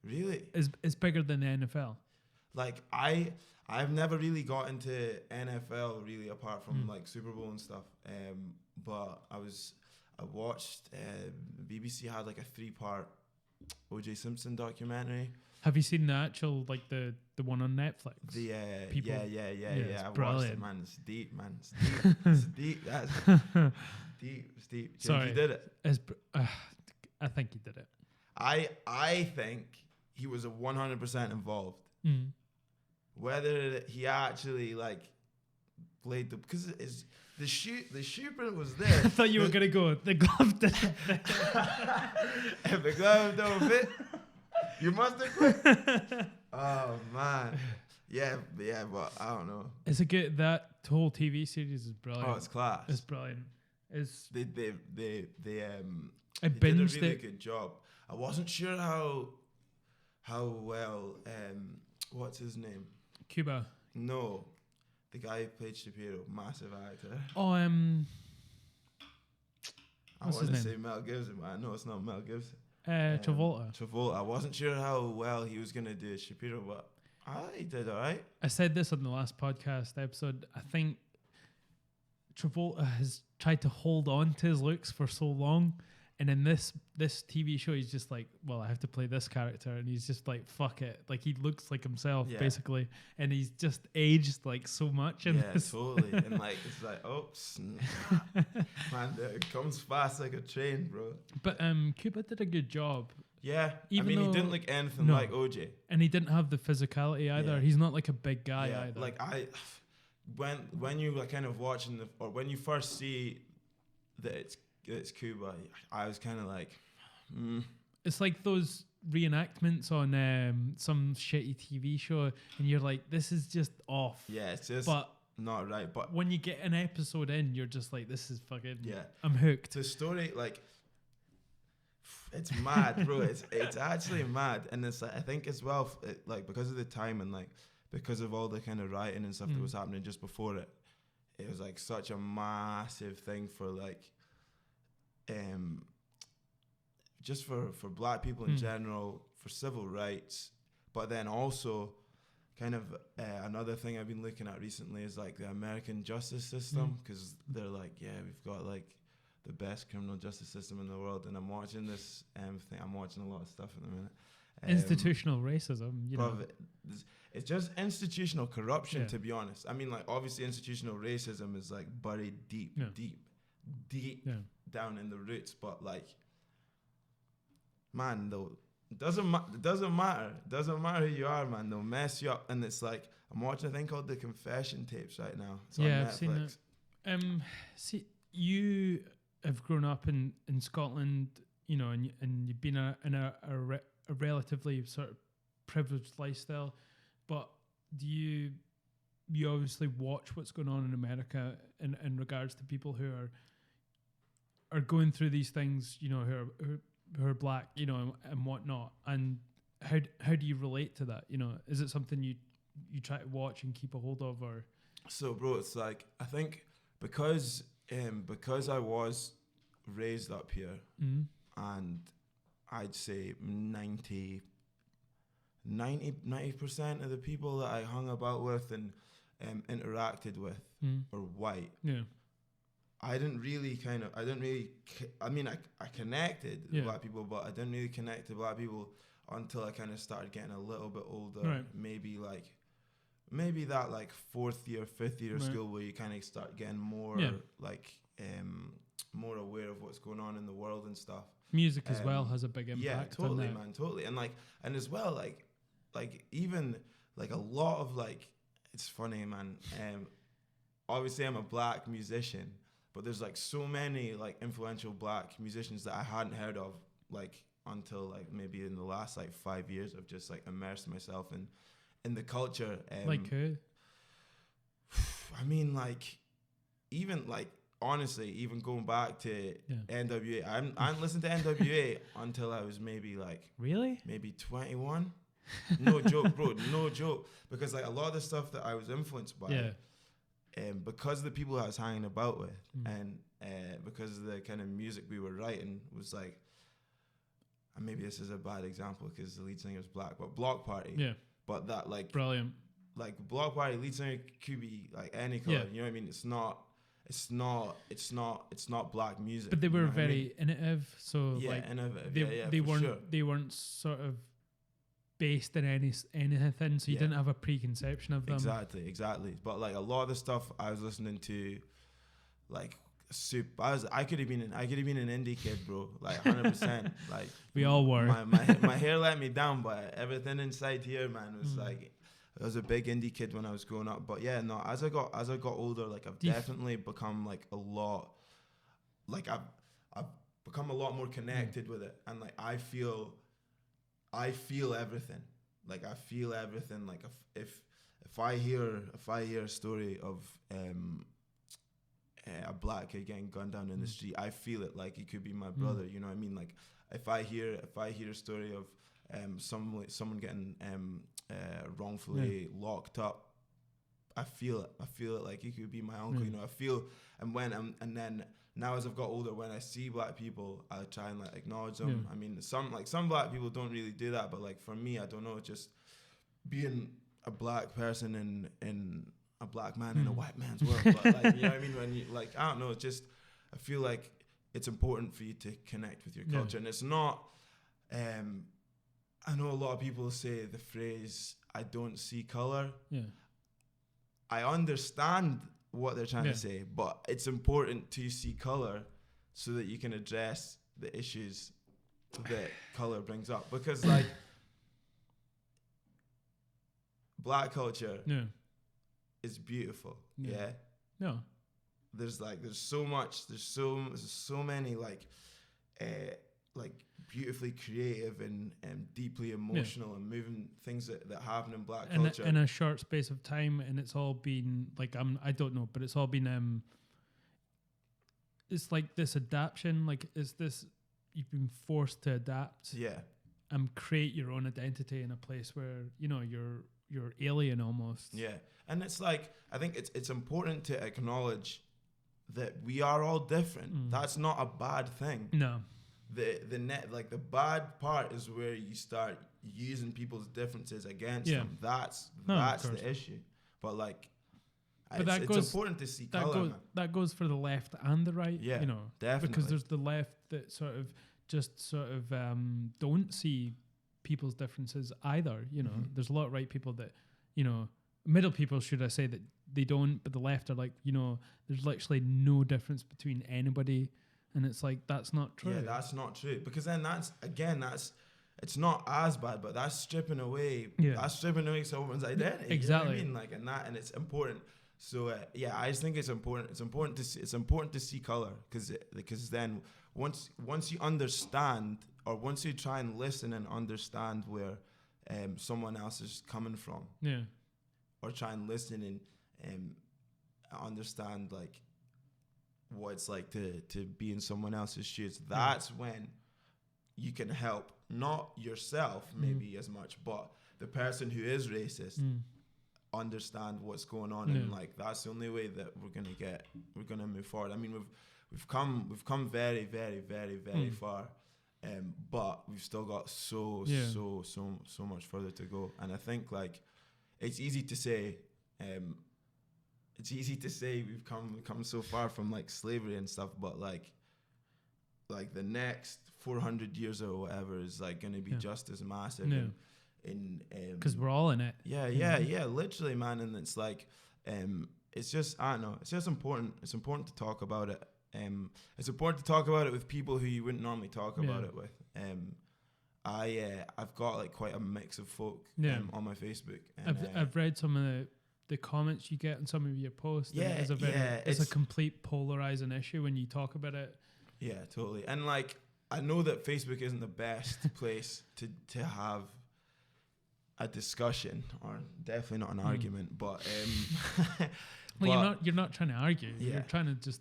Really? It's bigger than the NFL. Like I've never really got into NFL really, apart from like Super Bowl and stuff. But I watched BBC had like a 3-part O.J. Simpson documentary. Have you seen the actual like the one on Netflix? The People, yeah. I brilliant. watched it, man. It's deep, man. It's deep. It's deep. That's deep. It's deep. Sorry, he did it. I think he did it. I think he was 100% involved. Mm. Whether he actually like played because the shooter was there. I thought you were gonna go the glove didn't fit. If the glove don't fit, you must have quit. Oh man, yeah, but I don't know. It's a good. That whole TV series is brilliant. Oh, it's class. It's brilliant. It's they I did a really good job. I wasn't sure how well what's his name? Cuba. No, the guy who played Shapiro, massive actor. Oh, I want to say Mel Gibson, but I know it's not Mel Gibson. Travolta. I wasn't sure how well he was gonna do Shapiro, but he did all right. I said this on the last podcast episode. I think Travolta has tried to hold on to his looks for so long, and in this TV show, he's just like, well, I have to play this character, and he's just like, fuck it, like he looks like himself basically, and he's just aged like so much. In this. Totally, and like it's like, oh, snap. Man, it comes fast like a train, bro. But Cuba did a good job. Yeah, he didn't look anything like OJ, and he didn't have the physicality either. Yeah. He's not like a big guy either. Like when you like kind of watching or when you first see that it's Cuba, I was kind of like, It's like those reenactments on some shitty TV show, and you're like, this is just off. Yeah, it's just not right. But when you get an episode in, you're just like, this is fucking. Yeah, I'm hooked. The story, like, it's mad, bro. It's actually mad, and it's like, I think as well, like because of the time and like because of all the kind of rioting and stuff that was happening just before it, it was like such a massive thing for like. Just for black people in general, for civil rights, but then also kind of another thing I've been looking at recently is like the American justice system, because they're like, yeah, we've got like the best criminal justice system in the world, and I'm watching this thing. I'm watching a lot of stuff in a minute. Institutional racism, you know. It's just institutional corruption, to be honest. I mean, like obviously institutional racism is like buried deep down in the roots, but like, man, though, it doesn't matter. It doesn't matter who you are, man. They'll mess you up. And it's like, I'm watching a thing called The Confession Tapes right now. It's on Netflix. I've seen that. See, you have grown up in Scotland, you know, and you've been a relatively sort of privileged lifestyle, but do you obviously watch what's going on in America in regards to people who are going through these things, you know, who are black, you know, and whatnot, and how do you relate to that? You know, is it something you try to watch and keep a hold of, or? So, bro, it's like, I think because I was raised up here, and I'd say 90% of the people that I hung about with and interacted with were white. Yeah. I connected with black people, but I didn't really connect to black people until I kind of started getting a little bit older. Right. Maybe that like 4th year, 5th year of school, where you kind of start getting more more aware of what's going on in the world and stuff. Music as well has a big impact. Yeah, totally, on that. man, totally. And as well, like even like a lot of like, it's funny, man. Obviously I'm a black musician, but there's like so many like influential black musicians that I hadn't heard of like until like maybe in the last like 5 years. I've just like immersed myself in the culture. Like who? I mean, like, even like, honestly, even going back to NWA, I didn't listen to NWA until I was maybe 21. No joke, bro, no joke. Because like a lot of the stuff that I was influenced by, because of the people I was hanging about with, and because of the kind of music we were writing, was like, and maybe this is a bad example because the lead singer is black, but Block Party. Yeah. But that like brilliant. Like Block Party lead singer could be like any color. You know what I mean? It's not black music. But they were very innovative. So like innovative. They weren't sort of based in anything. So you didn't have a preconception of them. Exactly. But like a lot of the stuff I was listening to, like I could have been an indie kid, bro. Like 100%. Like we all were. My hair let me down, but everything inside here, man, was like, I was a big indie kid when I was growing up. But yeah, no, as I got older, like I've definitely become like a lot, like I've become a lot more connected with it, and like I feel everything. Like I feel everything. Like if I hear a story of a black kid getting gunned down in the street, I feel it like it could be my brother. You know what I mean? Like if I hear a story of someone getting wrongfully locked up, I feel it like it could be my uncle. You know, I feel, and then now as I've got older, when I see black people, I try and like acknowledge them. I mean, some black people don't really do that, but like for me, I don't know, just being a black person in a black man in a white man's world. But like, you know what I mean? When you like, I don't know, it's just, I feel like it's important for you to connect with your culture, and it's not. I know a lot of people say the phrase, I don't see color. Yeah. I understand what they're trying to say, but it's important to see color so that you can address the issues that color brings up. Because like black culture is beautiful. Yeah. No. There's so many like beautifully creative and deeply emotional and moving things that happen in black culture in a short space of time, and it's all been like I don't know, but it's all been it's like this adaptation, like is this you've been forced to adapt and create your own identity in a place where you know you're alien almost. And it's like I think it's important to acknowledge that we are all different. That's not a bad thing. No. The bad part is where you start using people's differences against them. That's the issue. But like, it's important to see color. That goes for the left and the right. Yeah, you know, definitely. Because there's the left that sort of don't see people's differences either. You know, there's a lot of right people that, you know, middle people, should I say, that they don't, but the left are like, you know, there's literally no difference between anybody. And it's like, that's not true. Yeah, that's not true. Because then it's not as bad, but that's stripping away someone's identity. Exactly. You know what I mean? Like, and it's important. So I just think it's important. It's important to see color because then once you understand or once you try and listen and understand where someone else is coming from, or try and listen and understand like what it's like to be in someone else's shoes, that's when you can help not yourself maybe as much, but the person who is racist understand what's going on, and like that's the only way that we're gonna move forward. I mean, we've come very, very, very, very far, but we've still got so much further to go. And I think like it's easy to say we've come so far from like slavery and stuff, but like the next 400 years or whatever is like going to be just as massive. Because we're all in it. Yeah, literally, man. And it's like it's just, I don't know, it's just important. It's important to talk about it. It's important to talk about it with people who you wouldn't normally talk about it with. I've got like quite a mix of folk on my Facebook. And, I've read some of the comments you get on some of your posts. It's a complete polarizing issue when you talk about it. Yeah, totally. And like, I know that Facebook isn't the best place to have a discussion, or definitely not an argument, but well, you're not trying to argue. You're trying to just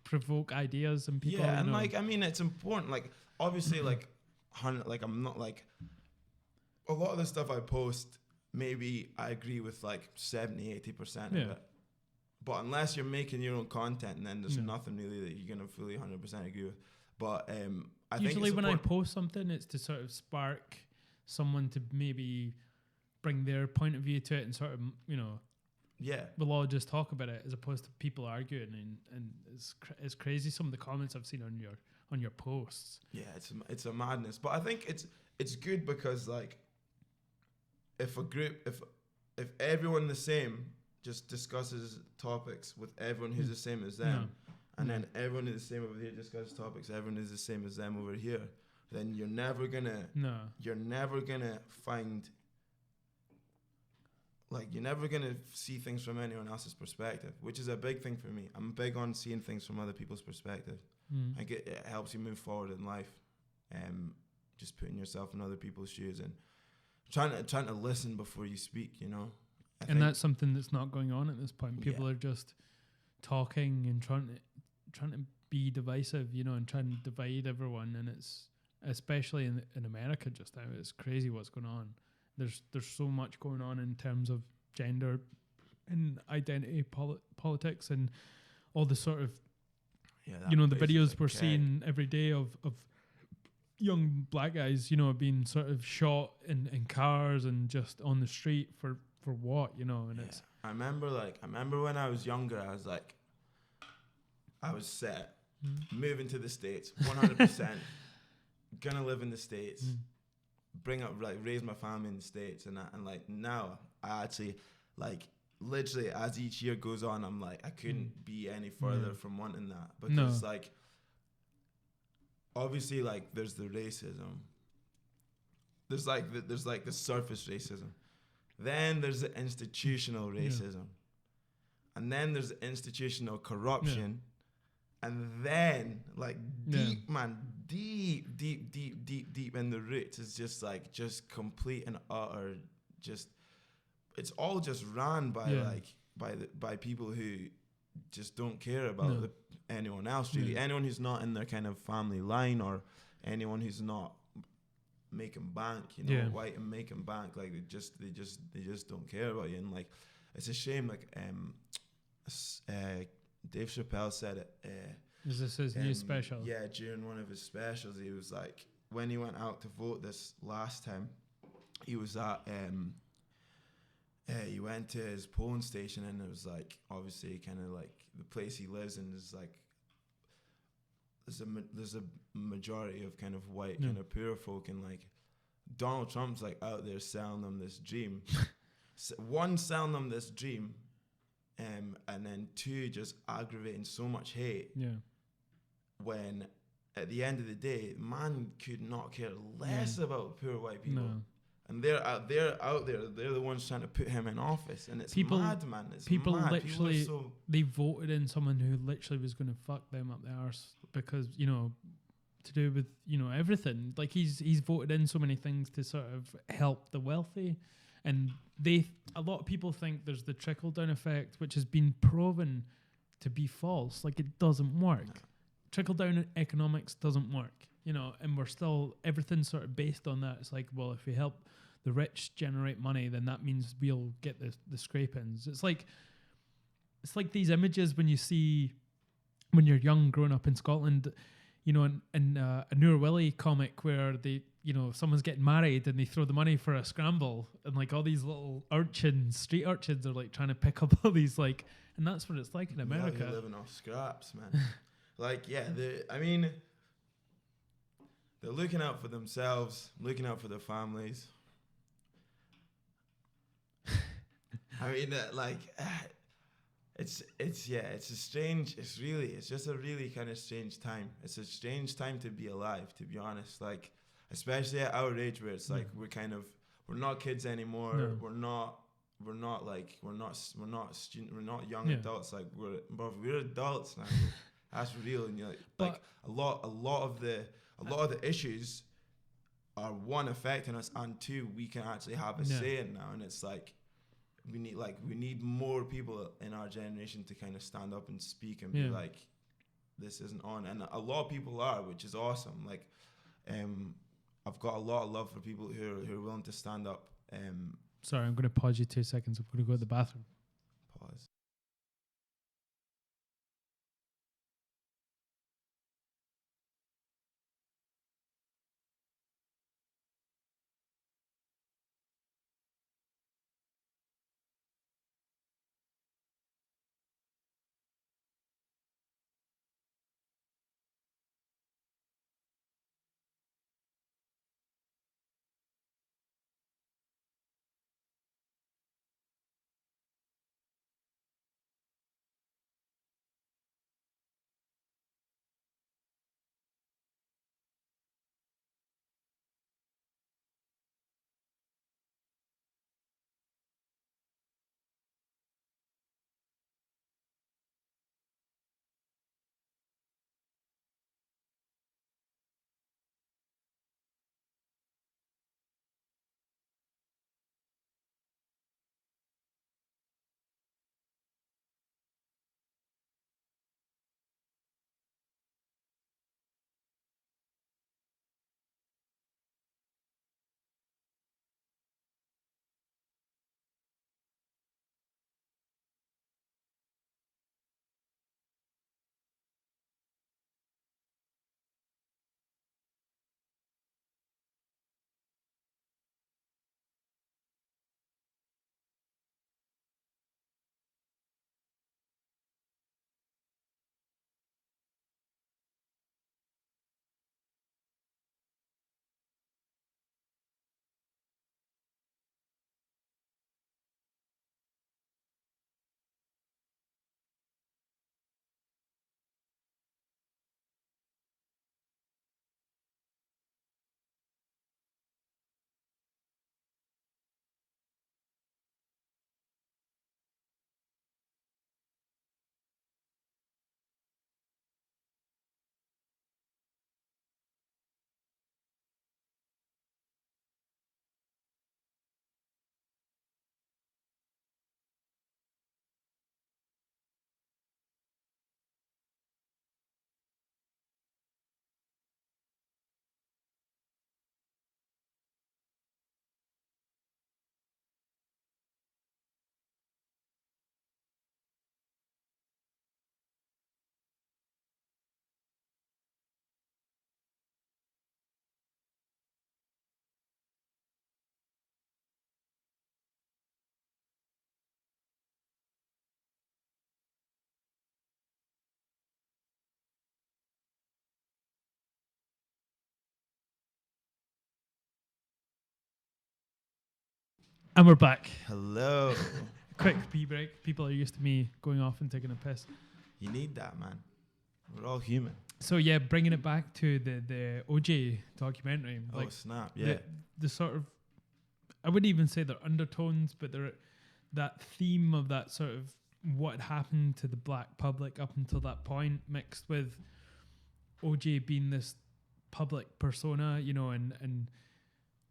provoke ideas and people. Yeah, and like, I mean, it's important. Like, obviously, like I'm not like, a lot of the stuff I post, maybe I agree with like 70-80% of it. But unless you're making your own content, then there's nothing really that you're gonna fully 100% agree with. But I usually think when I post something, it's to sort of spark someone to maybe bring their point of view to it, and sort of, we'll all just talk about it as opposed to people arguing. And it's crazy some of the comments I've seen on your posts. Yeah, it's a madness. But I think it's good because like, if everyone the same just discusses topics with everyone who's the same as them, and then everyone who's the same over here discusses topics, everyone who's the same as them over here, then you're never gonna find, like, you're never gonna see things from anyone else's perspective, which is a big thing for me. I'm big on seeing things from other people's perspective. I get it helps you move forward in life, just putting yourself in other people's shoes and trying to listen before you speak, And that's something that's not going on at this point. People are just talking and trying to be divisive, and trying to divide everyone. And it's, especially in America just now, it's crazy what's going on. There's so much going on in terms of gender and identity politics and all the sort of, the videos we're seeing every day of young black guys, being sort of shot in cars and just on the street for what, and it's. I remember when I was younger, I was set, moving to the States, 100%, gonna live in the States, raise my family in the States, and like now I actually, like, literally as each year goes on, I'm like, I couldn't be any further from wanting that, because like, obviously, like, there's the racism, there's the surface racism, then there's the institutional racism, and then there's the institutional corruption, and then like deep in the roots is just complete and utter, it's all just ran by by people who just don't care about anyone else really. Anyone who's not in their kind of family line, or anyone who's not making bank, white and making bank, like they just don't care about you. And like, it's a shame, like Dave Chappelle said it. Is this his new special? Yeah, during one of his specials, he was like, when he went out to vote this last time, he was at he went to his polling station, and it was like, obviously kind of like the place he lives in is like, there's a majority of kind of white kind of poor folk, and like Donald Trump's like out there selling them this dream. One, selling them this dream, and then two, just aggravating so much hate. When at the end of the day, man could not care less about poor white people. And they're out there. They're the ones trying to put him in office, and it's mad, man. People mad. Literally, they voted in someone who literally was going to fuck them up the arse, because to do with, you know, everything. Like he's voted in so many things to sort of help the wealthy, and a lot of people think there's the trickle down effect, which has been proven to be false. Like it doesn't work. No. Trickle down economics doesn't work, you know, and we're still, everything's sort of based on that. It's like, well, if we help the rich generate money, then that means we'll get the scrapings. It's like these images when you see, when you're young growing up in Scotland, you know, in a Noor Willie comic where they, you know, someone's getting married and they throw the money for a scramble, and like all these little street urchins are like trying to pick up all these, like, and that's what it's like in America. You're living off scraps, man. Like, yeah, I mean, they're looking out for themselves, looking out for their families. I mean, it's just a really kind of strange time. It's a strange time to be alive, to be honest. Like, especially at our age where it's like we're not kids anymore. No. We're not young adults. Like we're adults now. That's real, and you're like a lot of the issues are, one, affecting us, and two, we can actually have a say in now. And it's like we need more people in our generation to kind of stand up and speak and be like, this isn't on. And a lot of people are, which is awesome. Like, I've got a lot of love for people who are willing to stand up. Sorry, I'm going to pause you 2 seconds. I'm going to go to the bathroom. Pause. And we're back. Hello. Quick pee break. People are used to me going off and taking a piss. You need that, man. We're all human. So yeah, bringing it back to the OJ documentary. Oh, like snap! Yeah. The sort of, I wouldn't even say they're undertones, but they're that theme of that sort of what happened to the black public up until that point, mixed with OJ being this public persona, you know, and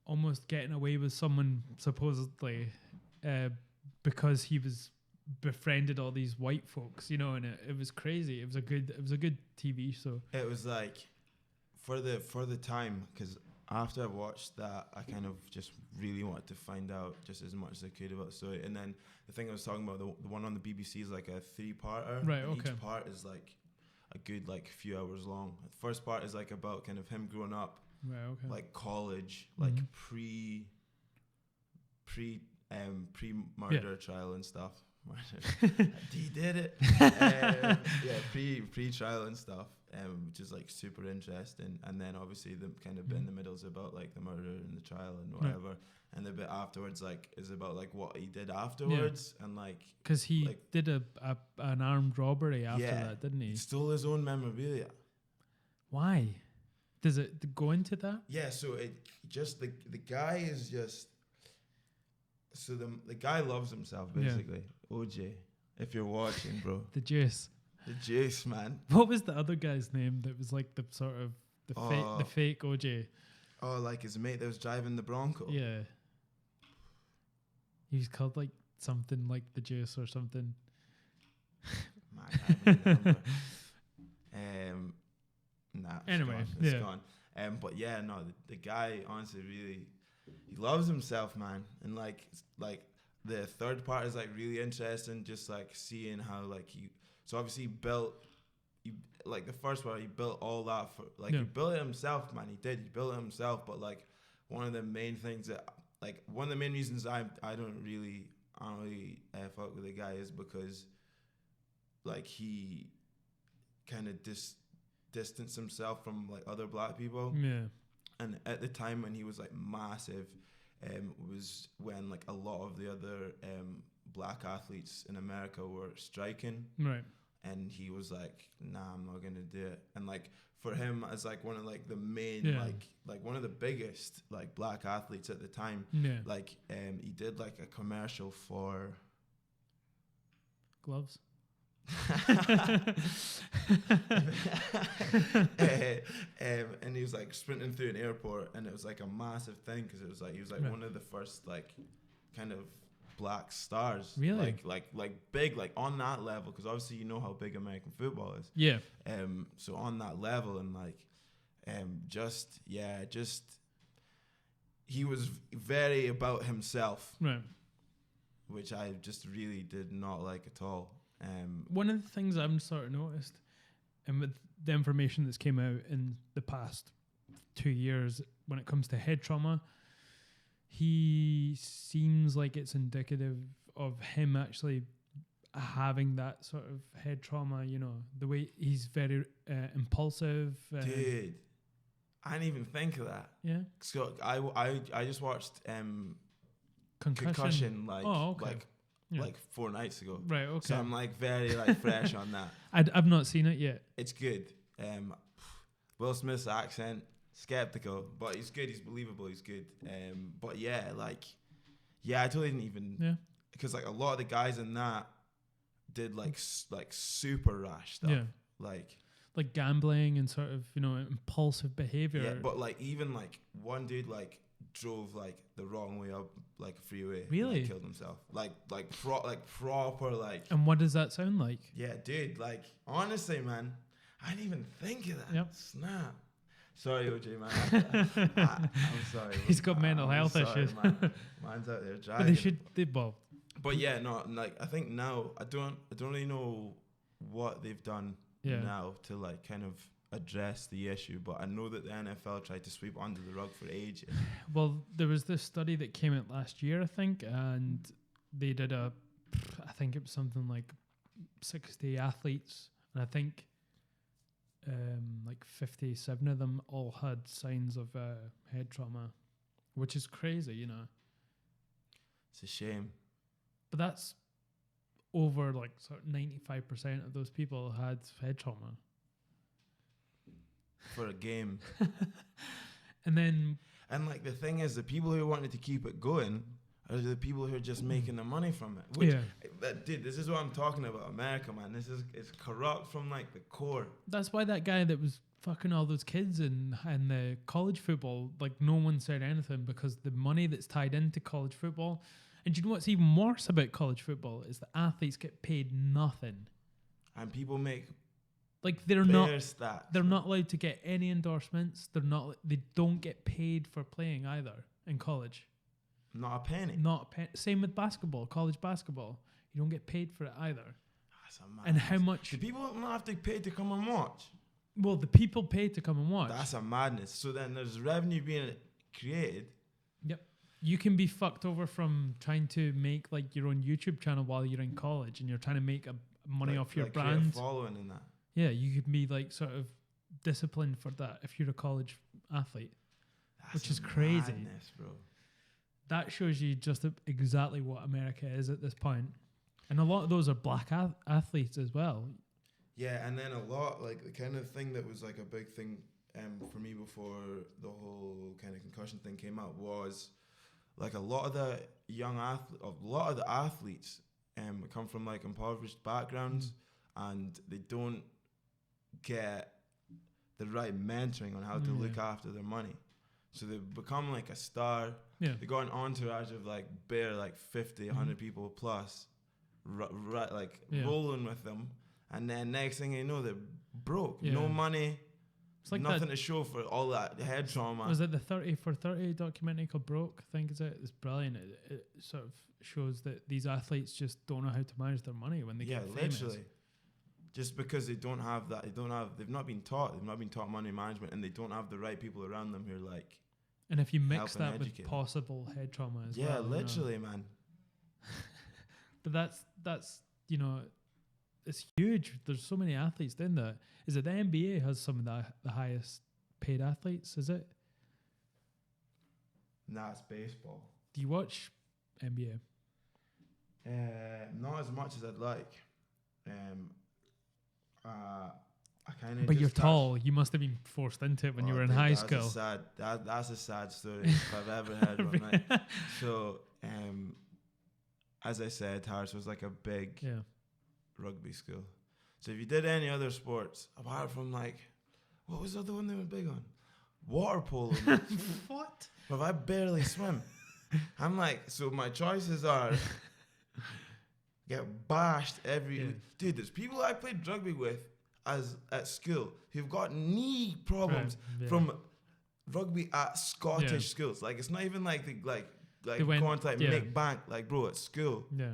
almost getting away with someone supposedly because he was befriended all these white folks, you know, and it was crazy. It was a good TV show. It was like for the time, because after I watched that, I kind of just really wanted to find out just as much as I could about the story. And then the thing I was talking about, the one on the BBC is like a 3-parter. Right, and okay. Each part is like a good like few hours long. The first part is like about kind of him growing up, Right, okay. like college, like pre murder trial and stuff. He did it. Pre trial and stuff, which is like super interesting. And then obviously the kind of bit in the middle is about like the murder and the trial and whatever. Right. And the bit afterwards like is about like what he did afterwards and like because he like, did an armed robbery after that, didn't he? He stole his own memorabilia. Why? Does it go into that? Yeah. So it just the guy is just. So the guy loves himself basically. OJ, if you're watching, bro. The juice, man. What was the other guy's name that was like the sort of the fake OJ? Oh, like his mate that was driving the Bronco. Yeah. He was called like something like the juice or something. Man, I don't remember. Anyway, it's gone. But yeah, no, the guy honestly really. He loves himself, man, and like the third part is like really interesting, just like seeing how like he. So obviously he built, like the first part he built all that for like he built it himself, man. He built it himself, but like one of the main things that like one of the main reasons I don't really fuck with the guy is because like he kind of distanced himself from like other black people. Yeah. And at the time when he was like massive, was when like a lot of the other black athletes in America were striking. Right. And he was like, nah, I'm not gonna do it. And like for him as like one of like the main like one of the biggest like black athletes at the time, like he did like a commercial for gloves. And he was like sprinting through an airport, and it was like a massive thing because it was like he was like one of the first like kind of black stars, really like big like on that level, because obviously you know how big American football is. So on that level, and like just he was very about himself, right, which I just really did not like at all. One of the things I've sort of noticed, and with the information that's came out in the past 2 years when it comes to head trauma, he seems like it's indicative of him actually having that sort of head trauma, you know, the way he's very impulsive. Dude, I didn't even think of that. Yeah. So I just watched Concussion like 4 nights ago. Right, okay. So I'm like very like fresh on that. I've not seen it yet. It's good. Will Smith's accent, skeptical, but he's good. He's believable. He's good. But yeah, I totally didn't even because like a lot of the guys in that did like super rash stuff. Yeah. Like gambling and sort of, you know, impulsive behavior. Yeah, but like even like one dude like drove like the wrong way up like a freeway. Really? And killed himself. Like proper like. And what does that sound like? Yeah, dude. Like honestly, man, I didn't even think of that. Yep. Snap. Sorry, OJ, man. I'm sorry. He's got mental health issues. Man. Man's out there driving. But they should. But yeah, no. Like I think now I don't really know what they've done now to like kind of address the issue, but I know that the NFL tried to sweep under the rug for ages. Well, there was this study that came out last year, I think, and they did I think it was something like 60 athletes, and I think like 57 of them all had signs of head trauma, which is crazy, you know. It's a shame. But that's over like sort of 95% of those people had head trauma. For a game. And like the thing is, the people who wanted to keep it going are the people who are just making the money from it. Which, dude, this is what I'm talking about. America, man, it's corrupt from like the core. That's why that guy that was fucking all those kids in the college football, like no one said anything because the money that's tied into college football. And do you know what's even worse about college football is the athletes get paid nothing. And people make like they're stats. They're not allowed to get any endorsements. They don't get paid for playing either in college. Not a penny. Not a penny. Same with basketball, college basketball. You don't get paid for it either. That's a madness. And how much? Do people not have to pay to come and watch? Well, the people pay to come and watch. That's a madness. So then there's revenue being created. Yep. You can be fucked over from trying to make like your own YouTube channel while you're in college and you're trying to make money off your brand. Following in that. Yeah, you could be like sort of disciplined for that if you're a college athlete, which is crazy. Madness, bro. That shows you just exactly what America is at this point. And a lot of those are black athletes as well. Yeah, and then a lot, like, the kind of thing that was, like, a big thing for me before the whole kind of concussion thing came out was, like, a lot of the athletes come from, like, impoverished backgrounds, and they don't get the right mentoring on how to look after their money. So they become, like, a star. Yeah. They got an entourage of, like, bare, like, 50, 100 people plus, rolling with them. And then next thing you know, they're broke. Yeah. No money. It's like nothing to show for all that head trauma. Was it the 30 for 30 documentary called Broke? I think is it? It's brilliant. It sort of shows that these athletes just don't know how to manage their money when they get famous. Literally. Just because they don't have that, they've not been taught money management, and they don't have the right people around them who are like. And if you mix that with possible head trauma as well. Yeah, literally, man. But that's it's huge. There's so many athletes in that. Is it the NBA has some of the highest paid athletes? Is it? Nah, it's baseball. Do you watch NBA? Not as much as I'd like. I kind of. But you're tall. You must have been forced into it when you were in high school. That's a sad story if I've ever heard one. Right? So, as I said, Harris was like a big rugby school. So if you did any other sports apart from like, what was the other one they were big on? Water polo. What? But I barely swim. I'm like, so my choices are get bashed every dude. There's people I played rugby with at school who've got knee problems from rugby at Scottish schools. Like it's not even like going to make bank. Like bro, at school. Yeah.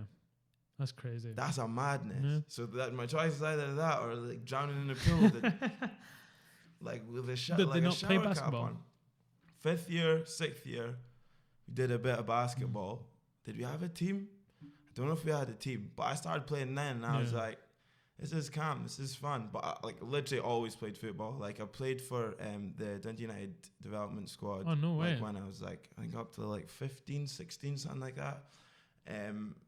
That's crazy. That's a madness. Yeah. So that my choice is either that or like drowning in a pool, like with a shower cap on. 5th year, 6th year, we did a bit of basketball. Did we have a team? I don't know if we had a team, but I started playing then, and I was like, "This is calm, this is fun." But I literally always played football. Like I played for the Dundee United development squad. Oh no way! Like when I was like, I think up to like 15, 16, something like that.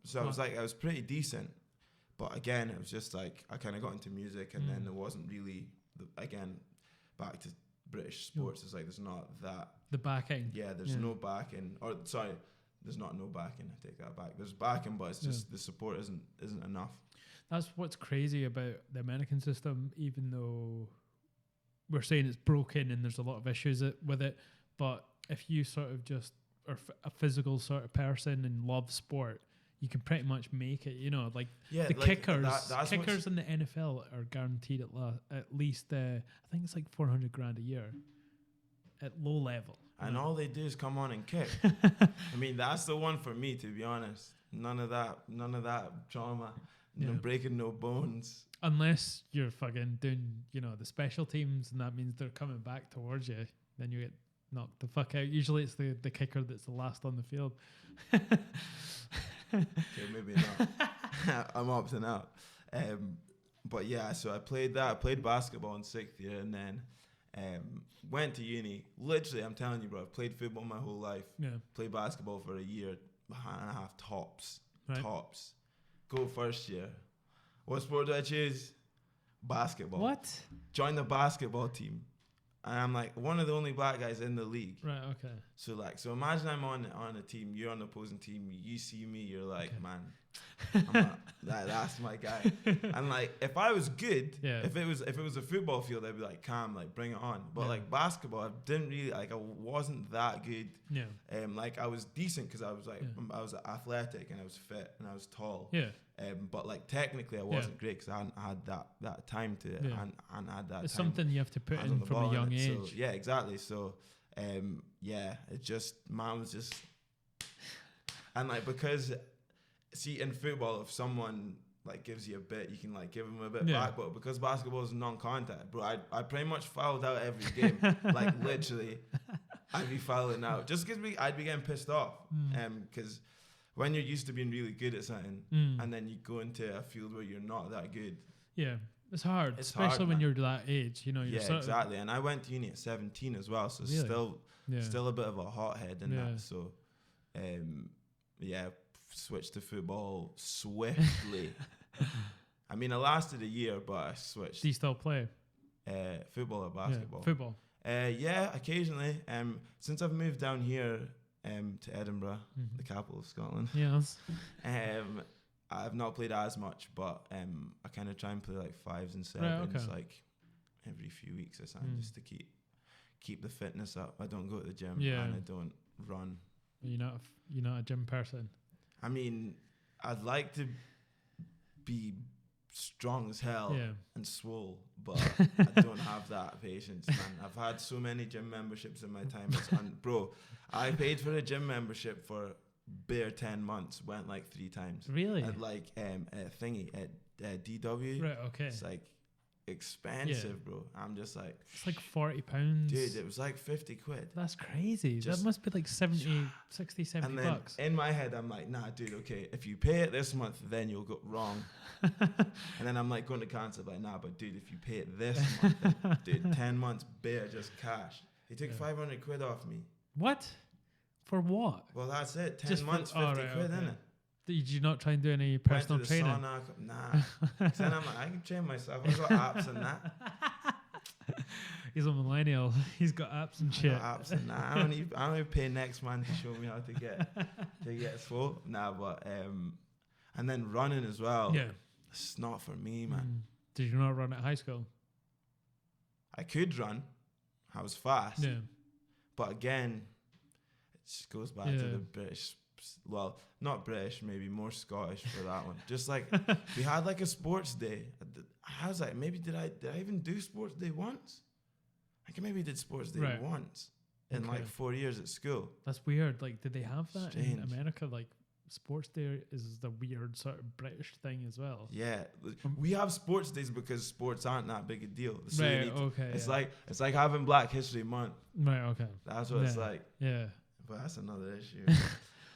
So I was pretty decent, but again it was just like I kind of got into music, and then there wasn't really back to British sports. It's like there's not that the backing. Yeah, there's no backing, or sorry, there's not no backing. I take that back. There's backing, but it's just the support isn't enough. That's what's crazy about the American system. Even though we're saying it's broken and there's a lot of issues with it, but if you sort of just or a physical sort of person and love sport, you can pretty much make it. Like kickers in the NFL are guaranteed at least I think it's like $400,000 a year at low level. And all they do is come on and kick. I mean, that's the one for me, to be honest. None of that trauma, breaking no bones. Unless you're fucking doing, the special teams, and that means they're coming back towards you, then you get knocked the fuck out. Usually it's the kicker that's the last on the field. Okay, maybe not. I'm opting out. But yeah, so I played that. I played basketball in 6th year, and then went to uni. Literally, I'm telling you, bro, I've played football my whole life. Yeah. Played basketball for a year and a half tops. Right. Tops. Go first year. What sport do I choose? Basketball. What? Join the basketball team. And I'm like one of the only black guys in the league. Right. Okay. So imagine I'm on a team. You're on the opposing team. You see me. You're like, man, that's my guy. And like, if I was good, if it was a football field, I'd be like, calm, like bring it on. But like basketball, I didn't really like. I wasn't that good. Yeah. Like I was decent because I was like I was athletic and I was fit and I was tall. Yeah. But like technically I wasn't great because I hadn't had that time to and had that. It's time something you have to put in from a young age. So, yeah, exactly. So it just man was just, and like because see in football if someone like gives you a bit you can like give them a bit back, but because basketball is non-contact, bro, I pretty much fouled out every game. Like literally I'd be fouling out just because I'd be getting pissed off because when you're used to being really good at something and then you go into a field where you're not that good. Yeah. It's hard, especially when you're that age, you know. You're exactly. And I went to uni at 17 as well, so really? still a bit of a hothead in that. So, switched to football swiftly. I mean, I lasted a year, but I switched. Do you still play? Football or basketball? Yeah, football. Yeah, occasionally. Since I've moved down here to Edinburgh, the capital of Scotland. Yes. I've not played as much, but I kind of try and play like 5s and 7s like every few weeks or something, just to keep the fitness up. I don't go to the gym and I don't run. You're not a gym person. I mean, I'd like to be strong as hell and swole, but I don't have that patience, man. I've had so many gym memberships in my time. Bro, I paid for a gym membership for bare 10 months, went like 3 times. Really? At like a thingy at DW. Right, okay. It's like expensive, bro. I'm just like, it's like £40. Dude, it was like 50 quid. That's crazy. That must be like 60, 70 and then bucks. In my head, I'm like, nah, dude, okay, if you pay it this month, then you'll go wrong. And then I'm like going to cancel, like, nah, but dude, if you pay it this month, then, dude, 10 months bare, just cash. He took 500 quid off me. What? For what? Well, that's it. 10 months, 50 quid, innit? Did you not try and do any personal training? Sauna, nah. Then I'm like, I can train myself. I've got apps and that. He's a millennial. He's got apps and shit. Apps and that. I don't even pay next man to show me how to get swole. Nah, but and then running as well. Yeah, it's not for me, man. Did you not run at high school? I could run. I was fast. Yeah, but again, it just goes back to the British. Well, not British, maybe more Scottish for that one. Just like we had like a sports day. I was like, maybe did I even do sports day once? I think maybe did sports day once in like 4 years at school. That's weird. Like, did they have that Strange. in America? Like, sports day is the weird sort of British thing as well. Yeah, we have sports days because sports aren't that big a deal. So it's like having Black History Month. Right. Okay. That's what it's like. Yeah. But that's another issue.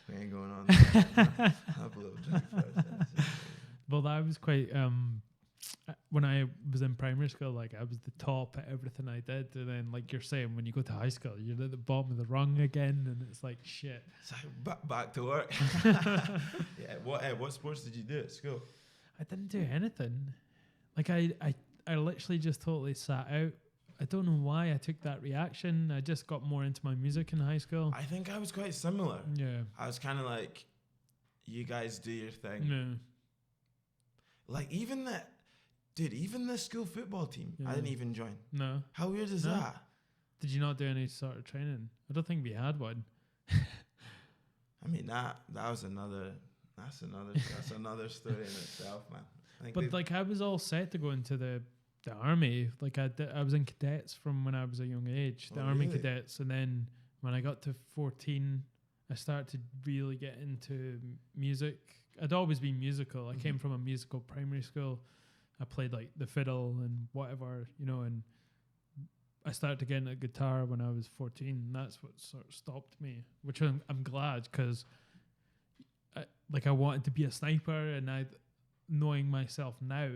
We ain't going on there. Have a little drink first. Well, that was quite when I was in primary school, like I was the top at everything I did, and then like you're saying, when you go to high school, you're at the bottom of the rung again, and it's like shit. It's like back to work. Yeah. What sports did you do at school? I didn't do anything. Like I literally just totally sat out. I don't know why I took that reaction. I just got more into my music in high school. I think I was quite similar. Yeah. I was kind of like, you guys do your thing. Yeah. Like even the school football team, I didn't even join. No. How weird is that? Did you not do any sort of training? I don't think we had one. I mean, that was another story in itself, man. But like I was all set to go into the army. Like I was in cadets from when I was a young age, the army cadets, and then when I got to 14, I started to really get into music. I'd always been musical. I came from a musical primary school. I played like the fiddle and whatever, you know, and I started to get into guitar when I was 14, and that's what sort of stopped me, which I'm glad, because I wanted to be a sniper, and knowing myself now,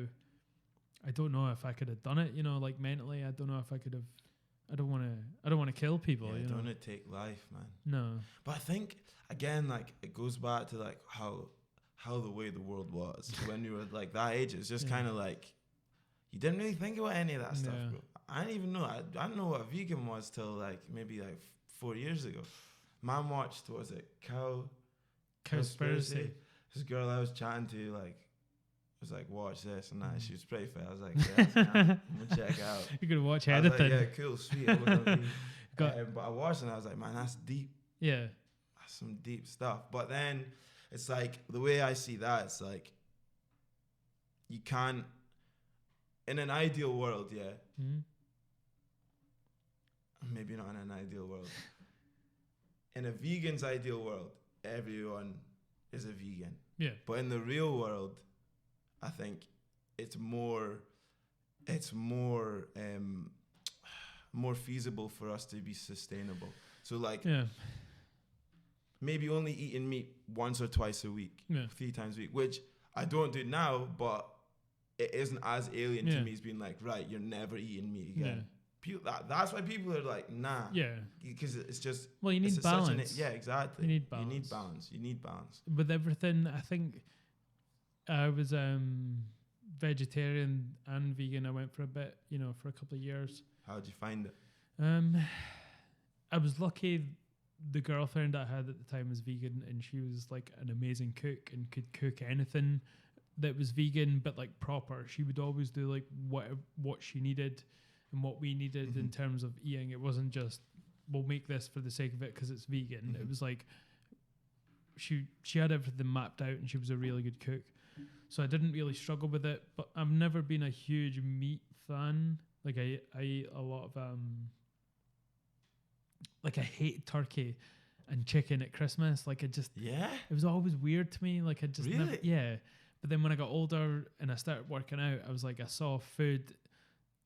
I don't know if I could have done it, you know, like mentally. I don't know if I could have. I don't want to kill people. Yeah, you don't know? want to take life, man. No. But I think again, like it goes back to like how the way the world was when you were like that age. It's just kind of like you didn't really think about any of that stuff, bro. I didn't even know. I didn't know what vegan was till like maybe like 4 years ago. Man watched, what was it, Cowspiracy. This girl I was chatting to like was like, watch this and that. She was pretty fair. I was like, yeah, I'm gonna check it out. You're gonna watch I was anything. like, yeah, cool, sweet. I wasn't really, but I watched it and I was like, man, that's deep. Yeah, That's some deep stuff. But then it's like the way I see that, it's like you can't. In an ideal world, yeah. Mm-hmm. Maybe not in an ideal world. In a vegan's ideal world, everyone is a vegan. Yeah. But in the real world, I think it's more more feasible for us to be sustainable. So like maybe only eating meat once or twice a week, 3 times a week, which I don't do now, but it isn't as alien to me as being like, right, you're never eating meat again. That's why people are like, nah. Yeah. Because it's just... Well, you need balance. Yeah, exactly. You need balance. You need balance. With everything, I think I was vegetarian and vegan. I went for a bit, for a couple of years. How did you find it? I was lucky. The girlfriend I had at the time was vegan, and she was like an amazing cook and could cook anything that was vegan, but like proper. She would always do like what she needed and what we needed in terms of eating. It wasn't just, we'll make this for the sake of it because it's vegan. It was like she had everything mapped out, and she was a really good cook. So I didn't really struggle with it, but I've never been a huge meat fan. Like I eat a lot of like I hate turkey and chicken at Christmas. Like it was always weird to me. Like I just really? Never, But then when I got older and I started working out, I was like, I saw food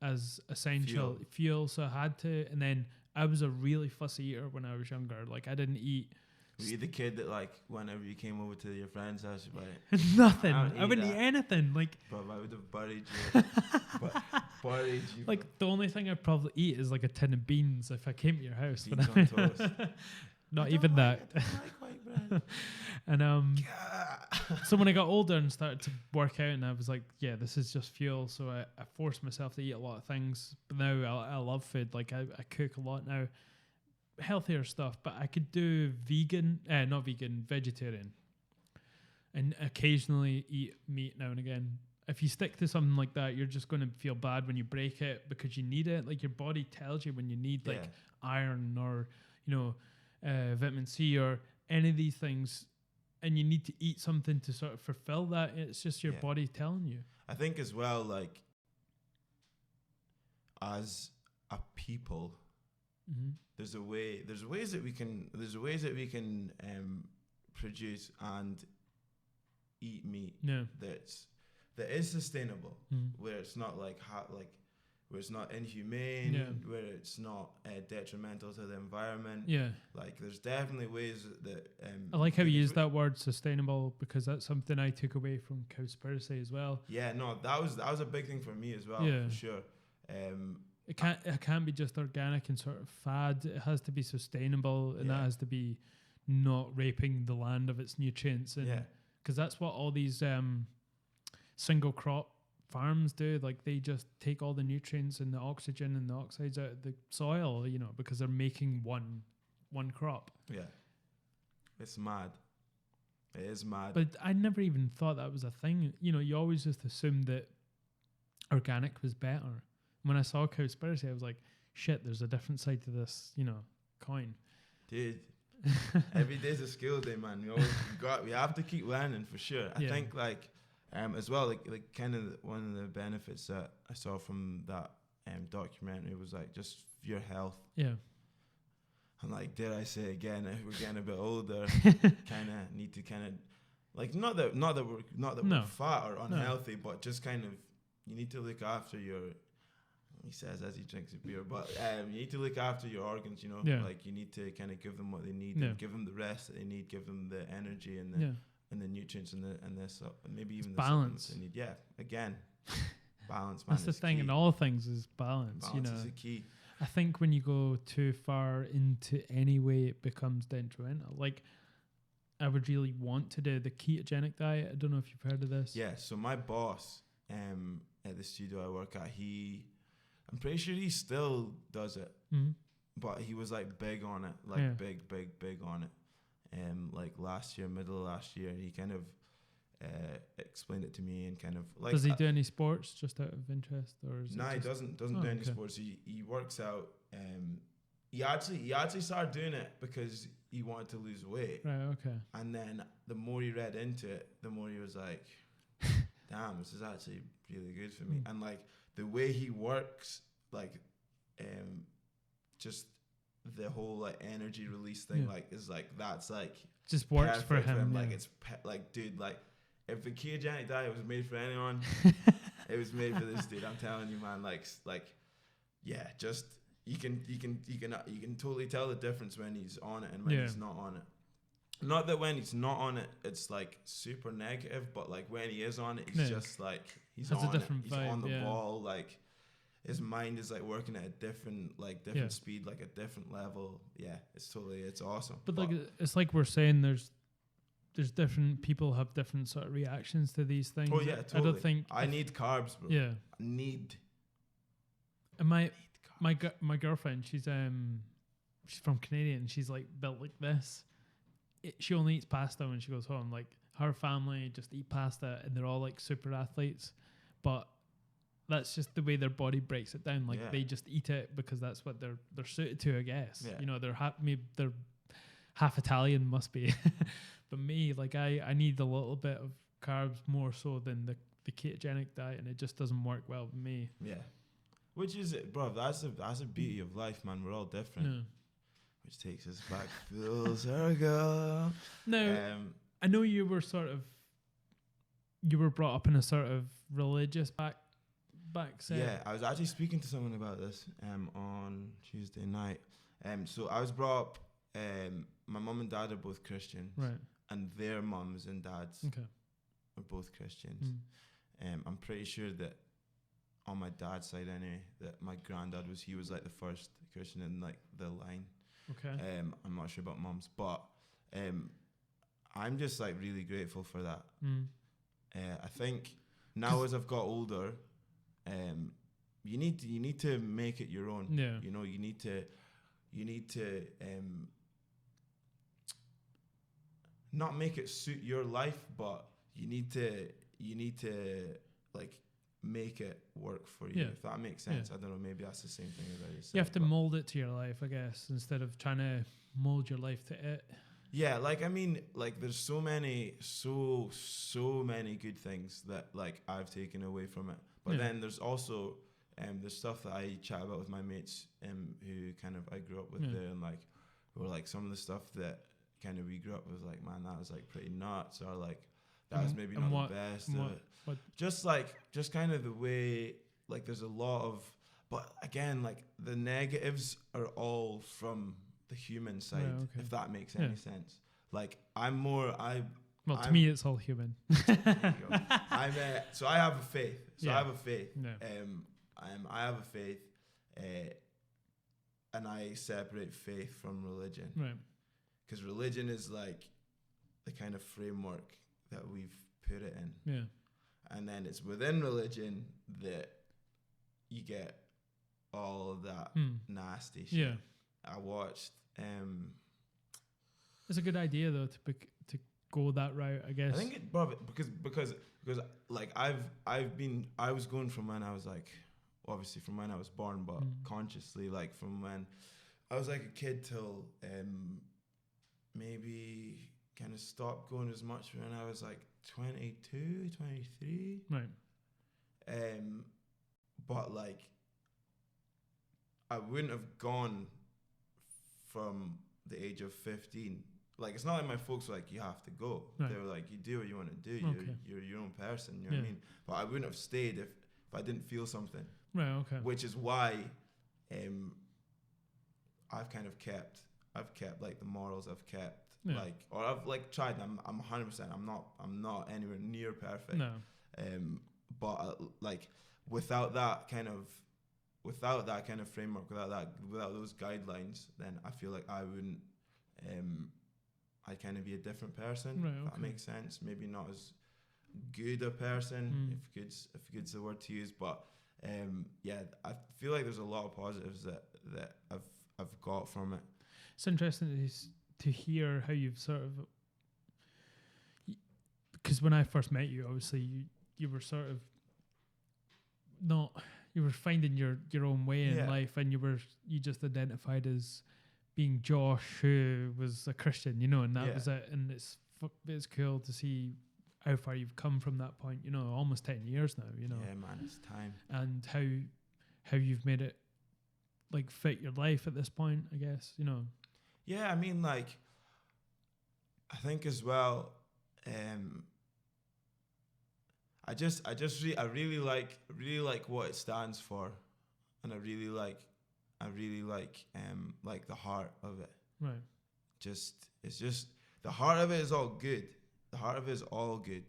as essential fuel, so I had to. And then I was a really fussy eater when I was younger. Like I didn't eat. Were you the kid that like whenever you came over to your friend's house, you'd be like, nothing. I wouldn't eat anything. Like, bro, I would have buried you. Buried you. Like the only thing I'd probably eat is like a tin of beans if I came to your house. Beans on toast. Not even that. I don't like white bread. And so when I got older and started to work out, and I was like, yeah, this is just fuel. So I forced myself to eat a lot of things. But now I love food. Like I cook a lot now. Healthier stuff, but I could do vegetarian. And occasionally eat meat now and again. If you stick to something like that, you're just going to feel bad when you break it because you need it. Like your body tells you when you need like iron or, vitamin C or any of these things, and you need to eat something to sort of fulfill that. It's just your body telling you. I think as well, like as a people, there's ways that we can produce and eat meat that is sustainable, where it's not like where it's not inhumane, where it's not detrimental to the environment. Yeah, like there's definitely ways that. I like how you use that word sustainable, because that's something I took away from Cowspiracy as well. Yeah, no, that was a big thing for me as well, for sure. It can't be just organic and sort of fad. It has to be sustainable, and that has to be not raping the land of its nutrients. And because that's what all these single crop farms do. Like they just take all the nutrients and the oxygen and the oxides out of the soil, because they're making one crop. Yeah, it's mad. It is mad. But I never even thought that was a thing. You always just assumed that organic was better. When I saw Cowspiracy, I was like, shit, there's a different side to this, coin. Dude, every day's a skill day, man. We have to keep learning for sure. I think as well, like kind of one of the benefits that I saw from that documentary was like just your health. Yeah. And like, dare I say again, if we're getting a bit older, kind of need to like not that we're fat or unhealthy, but just kind of you need to look after your. He says as he drinks a beer, but you need to look after your organs, like you need to kind of give them what they need, and give them the rest that they need, give them the energy and the nutrients and maybe even the balance they need. Yeah, again, balance. Man, that's the thing in all things is balance. Balance is the key. I think when you go too far into any way, it becomes detrimental. Like I would really want to do the ketogenic diet. I don't know if you've heard of this. Yeah. So my boss at the studio I work at, I'm pretty sure he still does it, but he was like big on it, like big on it. Like last year, middle of last year, he kind of explained it to me and kind of like. Does he do any sports just out of interest, or is he doesn't do any sports. He works out. He actually started doing it because he wanted to lose weight. Right. Okay. And then the more he read into it, the more he was like, "Damn, this is actually really good for me." And like the way he works, like, just the whole like energy release thing, like is like that's like just works for him. Like it's like, dude, like if the ketogenic diet was made for anyone, it was made for this dude. I'm telling you, man. Like yeah, just. You can totally tell the difference when he's on it and when he's not on it. Not that when he's not on it, it's like super negative, but like when he is on it, he's just like he's on it. He's vibe, on the ball. Like his mind is like working at a different speed, like a different level. Yeah, it's awesome. But like it's like we're saying, there's different people have different sort of reactions to these things. Oh yeah, totally. I don't think I need carbs, bro. Yeah, I need. My girlfriend, she's from Canadian. She's like built like this. She only eats pasta when she goes home. Like her family just eat pasta, and they're all like super athletes. But that's just the way their body breaks it down. Like they just eat it because that's what they're suited to, I guess. Yeah. You know, they're half Italian, must be. But me, like I need a little bit of carbs more so than the ketogenic diet, and it just doesn't work well with me. Yeah. Which is it, bro? That's a beauty of life, man. We're all different. Yeah. Which takes us back full circle. Now, I know you were brought up in a sort of religious back set. Yeah, I was actually speaking to someone about this on Tuesday night. So I was brought up. My mum and dad are both Christians, right? And their mums and dads are both Christians. I'm pretty sure that. On my dad's side, anyway, that my granddad he was like the first Christian in like the line. Okay. I'm not sure about mums, but I'm just like really grateful for that. I think now as I've got older, you need to make it your own. Yeah. You know, you need to not make it suit your life, but you need to like make it work for you, if that makes sense. I don't know, maybe that's the same thing as I just said. You have to mold it to your life, I guess, instead of trying to mold your life to it. Yeah, like I mean, like there's so many good things that like I've taken away from it. But then there's also there's stuff that I chat about with my mates who kind of I grew up with there, and like or like some of the stuff that kind of we grew up with, like, man, that was like pretty nuts, or like that was maybe not the best. Just kind of the way, like, there's a lot of, but again, like the negatives are all from the human side, if that makes any sense. Like to me, it's all human. So I have a faith. I have a faith. I have a faith, and I separate faith from religion, right? Because religion is like the kind of framework that we've put it in. Yeah. And then it's within religion that you get all of that nasty shit. Yeah. I watched. It's a good idea though to go that route, I guess. I think it, bro, because like I was going from when I was like, obviously from when I was born, but consciously, like from when I was like a kid till maybe kind of stopped going as much when I was like 22, 23. Right. But like I wouldn't have gone from the age of 15. Like, it's not like my folks were like, you have to go. Right. They were like, you do what you want to do. You're your own person. You know what I mean? But I wouldn't have stayed if I didn't feel something. Right. Okay. Which is why I've kept like the morals I've kept. Yeah. Like, or I've like tried. I'm 100%. I'm not anywhere near perfect. No. But like without that kind of framework, without those guidelines, then I feel like I wouldn't. I'd kind of be a different person. Right, if that makes sense. Maybe not as good a person, if good's the word to use, but yeah, I feel like there's a lot of positives that I've got from it. It's interesting to hear how you've sort of, because when I first met you, obviously you were sort of not, you were finding your own way in life, and you just identified as being Josh, who was a Christian, you know, and that was it. And it's cool to see how far you've come from that point, you know, almost 10 years now, you know. Yeah, man, it's time. And how you've made it like fit your life at this point, I guess, you know. Yeah, I mean, like, I think as well, I really like what it stands for, and I really like the heart of it. Right. It's just the heart of it is all good. The heart of it is all good,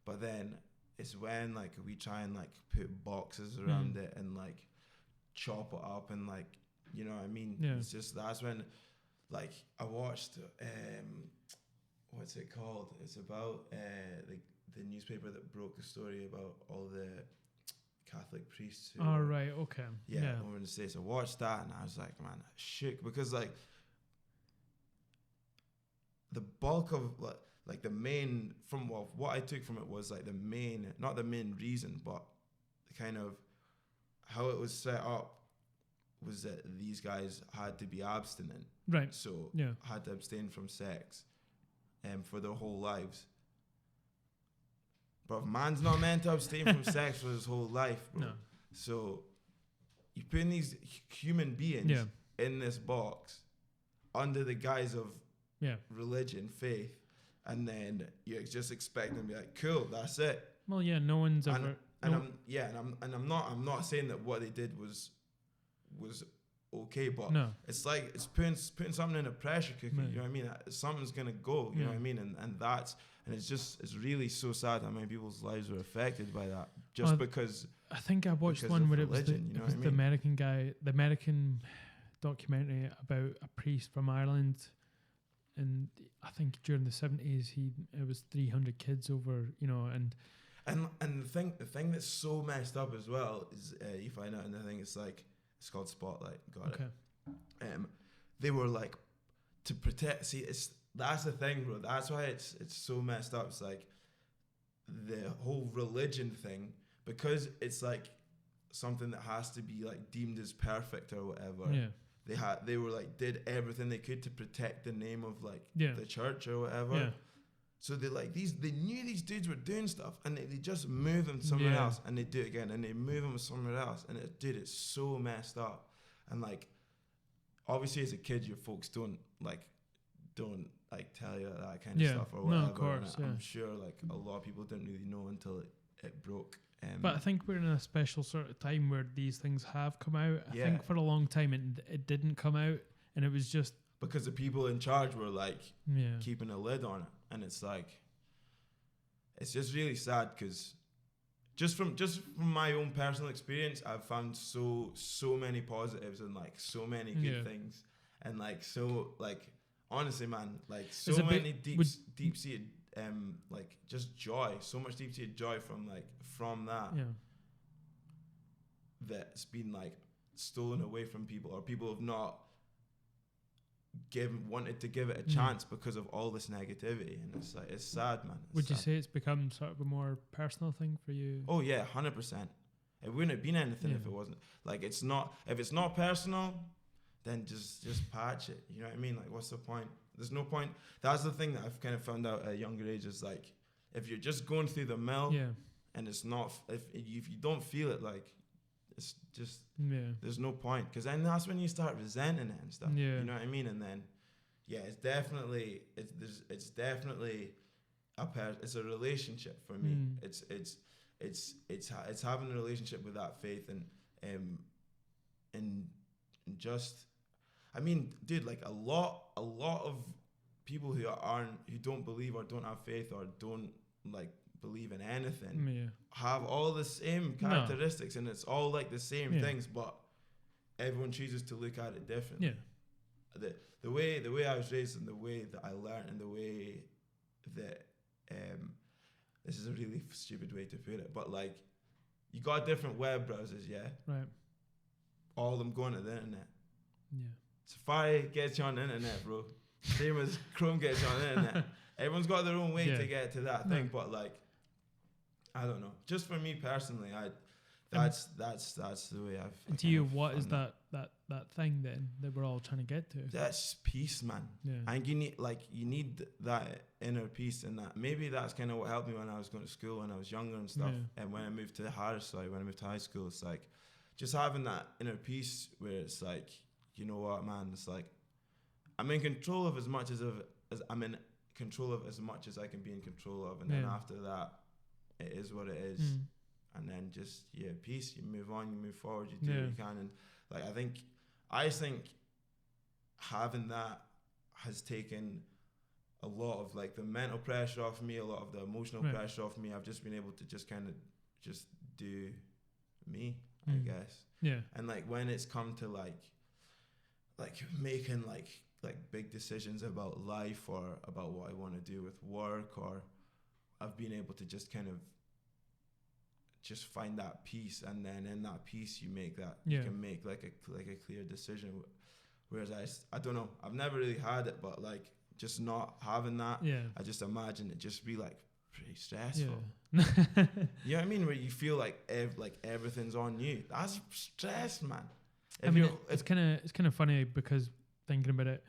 but then it's when like we try and like put boxes around it and like chop it up and like, you know what I mean? Yeah. It's just, that's when, like, I watched what's it called? It's about the newspaper that broke the story about all the Catholic priests who right, okay. yeah, over in the States. I watched that and I was like, man, shook, because like the bulk of like the main, from what I took from it was like the main, not the main reason, but kind of how it was set up was that these guys had to be abstinent. Right. So had to abstain from sex for their whole lives. But man's not meant to abstain from sex for his whole life, bro. No. So you put in these human beings in this box under the guise of religion, faith, and then you just expect them to be like, cool, that's it. Well, yeah, no one's ever. I'm not saying that what they did was okay, but it's like it's putting something in a pressure cooker. You know what I mean? Something's gonna go. You know what I mean? And it's really so sad how many people's lives were affected by that, just because. I think I watched one where religion, it was the American guy, the American documentary about a priest from Ireland, and I think during the 70s it was 300 kids over, you know, and the thing that's so messed up as well is you find out, and I think it's called Spotlight. Got it. They were like, to protect. See, that's the thing, bro. That's why it's so messed up. It's like the whole religion thing, because it's like something that has to be like deemed as perfect or whatever. Yeah. They were like did everything they could to protect the name of like the church or whatever. Yeah. So they knew these dudes were doing stuff, and they just move them somewhere else, and they do it again, and they move them somewhere else, and it's so messed up. And like, obviously as a kid, your folks don't tell you that kind of stuff or whatever. No, of course. I'm sure like a lot of people didn't really know until it broke. But I think we're in a special sort of time where these things have come out. I think for a long time it didn't come out, and it was just because the people in charge were like keeping a lid on it. And it's like, it's just really sad, because just from my own personal experience, I've found so many positives and like so many good things, and like so like honestly, man, like so many deep seated like just joy, so much deep seated joy from that that's been like stolen away from people, or people have not wanted to give it a chance because of all this negativity. And it's like, it's sad, man. Would you say it's become sort of a more personal thing for you? Oh yeah, 100%. It wouldn't have been anything if it wasn't. Like, if it's not personal, then just patch it. You know what I mean? Like, what's the point? There's no point. That's the thing that I've kind of found out at a younger age, is like, if you're just going through the mill and it's not, if you don't feel it, like, it's just there's no point, because then that's when you start resenting it and stuff. You know what I mean? And then it's definitely it's a relationship for me. It's having a relationship with that faith, and just, I mean, dude, like a lot of people who don't believe or don't have faith or don't like believe in anything have all the same characteristics, and it's all like the same things, but everyone chooses to look at it differently. The way I was raised, and the way that I learned, and the way that this is a really stupid way to put it, but like you got different web browsers, yeah? Right. All of them going to the internet. Yeah. Safari gets you on the internet, bro. Same as Chrome gets you on the internet. Everyone's got their own way to get to that thing, but like, I don't know. Just for me personally, that's the way I've. And to you, what is that thing then that we're all trying to get to? That's peace, man. Yeah. And you need that inner peace, and that maybe that's kind of what helped me when I was going to school when I was younger and stuff. Yeah. And when I moved to when I moved to high school, it's like just having that inner peace where it's like, you know what, man, it's like I'm in control of as much as I'm in control of as much as I can be in control of, and then after that, it is what it is. And then just peace. You move on, you move forward, you do what you can, and like I think having that has taken a lot of like the mental pressure off me, a lot of the emotional pressure off me. I've just been able to just kind of just do me, I guess. Yeah. And like when it's come to like making like big decisions about life or about what I want to do with work, or I've been able to just kind of just find that peace, and then in that peace you make that you can make like a clear decision. Whereas I don't know, I've never really had it, but like just not having that, I just imagine it just be like pretty stressful. You know what I mean? Where you feel like everything's on you. That's stress, man. I mean, it's kind of funny because thinking about it,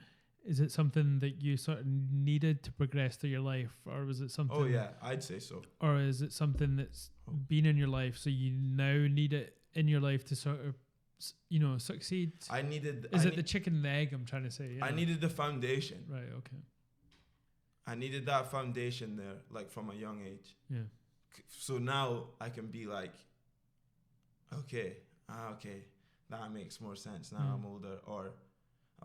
is it something that you sort of needed to progress through your life, or was it something? Oh yeah, I'd say so. Or is it something that's been in your life, so you now need it in your life to sort of, succeed? Is it the chicken and the egg? I'm trying to say. I needed the foundation. Right. Okay. I needed that foundation there, like from a young age. Yeah. So now I can be like, okay, that makes more sense now. I'm older, or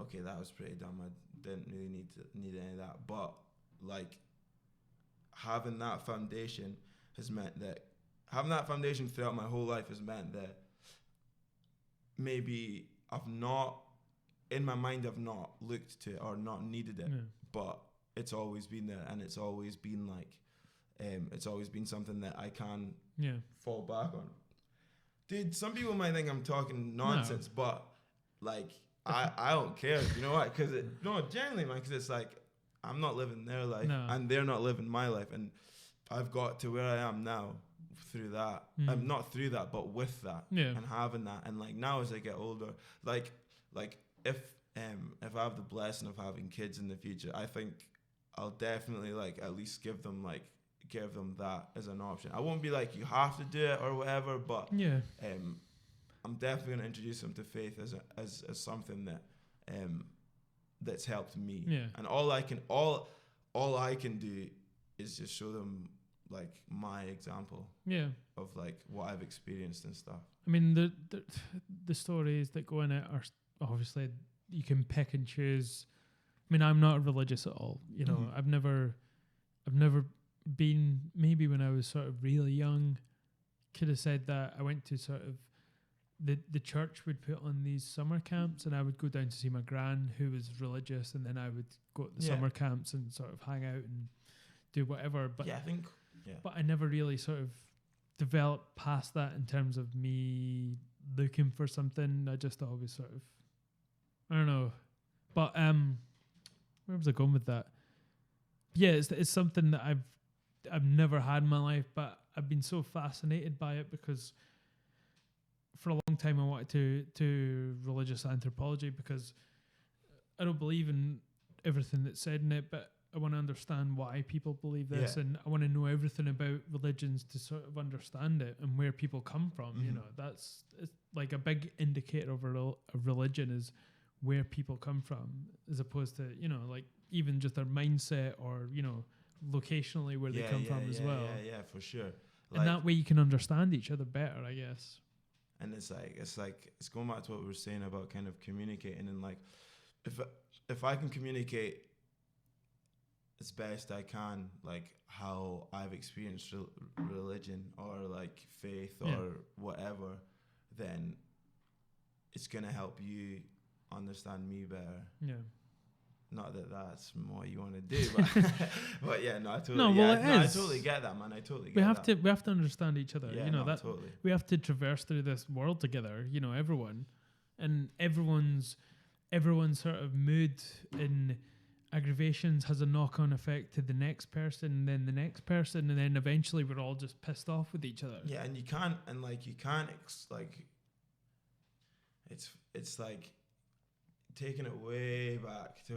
okay, that was pretty dumb. I didn't really need any of that. But like having that foundation has meant that having that foundation throughout my whole life has meant that maybe I've not looked to it or not needed it, but it's always been there, and it's always been like, it's always been something that I can fall back on. Dude, some people might think I'm talking nonsense, but like I don't care. You know what? Genuinely, man, because it's like I'm not living their life, and they're not living my life, and I've got to where I am now through that. Not through that, but with that, and having that, and like now as I get older, like if I have the blessing of having kids in the future, I think I'll definitely like at least give them that as an option. I won't be like you have to do it or whatever, but I'm definitely gonna introduce them to faith as something that that's helped me. Yeah. And all I can do is just show them like my example. Yeah. Of like what I've experienced and stuff. I mean the stories that go in it are obviously you can pick and choose. I mean, I'm not religious at all. You know, I've never been. Maybe when I was sort of really young, could have said that I went to sort of the church would put on these summer camps, and I would go down to see my gran who was religious, and then I would go to the summer camps and sort of hang out and do whatever. But but I never really sort of developed past that in terms of me looking for something. I just always sort of, I don't know, but where was I going with that? Yeah, it's something that I've never had in my life, but I've been so fascinated by it because for a long time I wanted to religious anthropology, because I don't believe in everything that's said in it, but I want to understand why people believe this, and I want to know everything about religions to sort of understand it and where people come from. You know, it's like a big indicator of religion is where people come from, as opposed to, you know, like even just their mindset or, you know, locationally where they come from as well. Yeah, for sure. And that way you can understand each other better, I guess. And it's going back to what we were saying about kind of communicating, and like if I can communicate as best I can, like how I've experienced religion or like faith or whatever, then it's gonna help you understand me better. Yeah. not that that's what you want to do, but but yeah, no, I totally. No, well, yeah, I totally get that, man. I totally get that. We have to understand each other. Yeah, you know no, that totally. we have to traverse through this world together. You know, everyone, and everyone's sort of mood and aggravations has a knock-on effect to the next person, and then the next person, and then eventually we're all just pissed off with each other. Yeah, and you can't it's like taking it way back to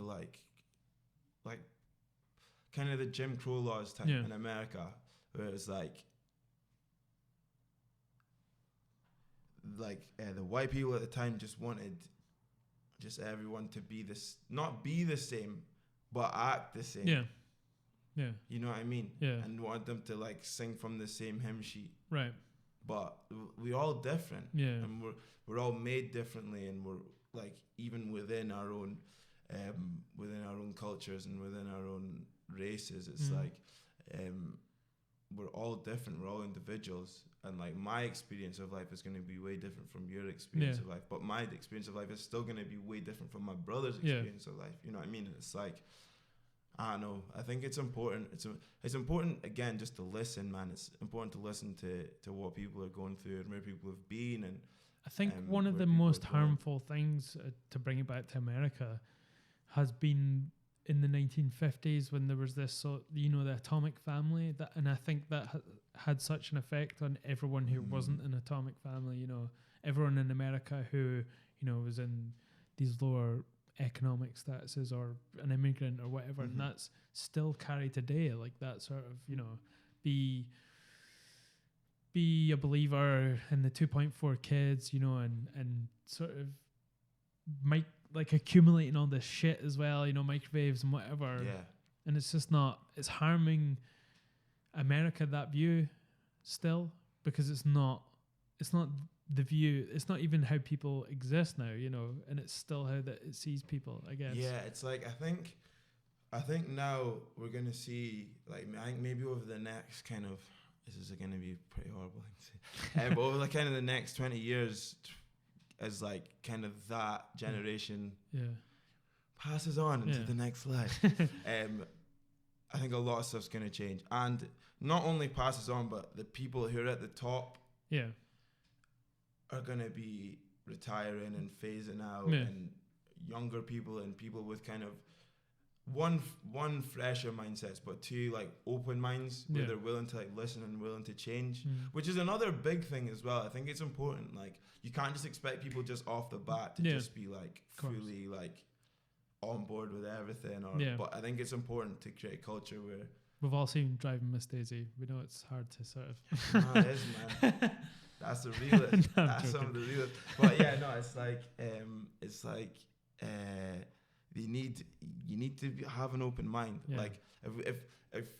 like kind of the Jim Crow laws time in America, where it's like the white people at the time just wanted just everyone to not be the same, but act the same. Yeah. Yeah. You know what I mean? Yeah. And want them to like sing from the same hymn sheet. Right. But we're all different. Yeah. And we're all made differently, and we're like even within our own cultures and within our own races, it's like we're all different. We're all individuals, and like my experience of life is going to be way different from your experience of life. But my experience of life is still going to be way different from my brother's experience of life. You know what I mean? And it's like, I don't know. I think it's important. It's important again just to listen, man. It's important to listen to what people are going through and where people have been. And I think one of the most harmful things, to bring it back to America, has been in the 1950s when there was this, the atomic family, and I think that had such an effect on everyone who wasn't an atomic family. You know, everyone in America who was in these lower economic statuses or an immigrant or whatever, and that's still carried today. Like that sort of be a believer in the 2.4 kids, and sort of accumulating all this shit as well, microwaves and whatever. Yeah. And it's just it's harming America, that view still, because it's not the view, it's not even how people exist now, and it's still how that it sees people, I guess. Yeah, it's like I think now we're gonna see, like, I think maybe over the next kind of, this is going to be a pretty horrible thing to say, but over the kind of the next 20 years, as like kind of that generation passes on into the next life, I think a lot of stuff's going to change, and not only passes on, but the people who are at the top are going to be retiring and phasing out, and younger people and people with kind of one fresher mindsets, but two like open minds where they're willing to like listen and willing to change, which is another big thing as well. I think it's important. Like, you can't just expect people just off the bat to just be like fully like on board with everything, but I think it's important to create a culture where we've all seen Driving Miss Daisy. We know it's hard to sort of no, it is, man. That's the realist. That's some of the realist. But yeah, no, it's like you need to have an open mind. Like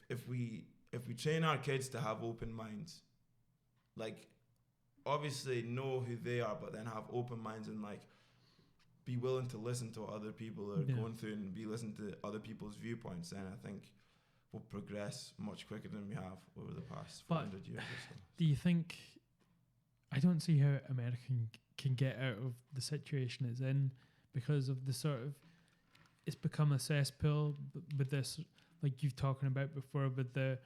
if we train our kids to have open minds, like obviously know who they are, but then have open minds and like be willing to listen to what other people are going through and listen to other people's viewpoints, then I think we'll progress much quicker than we have over the past 400 years or so. Do you think, I don't see how America can get out of the situation it's in because of the sort of, it's become a cesspool with this, like you've talking about before, with the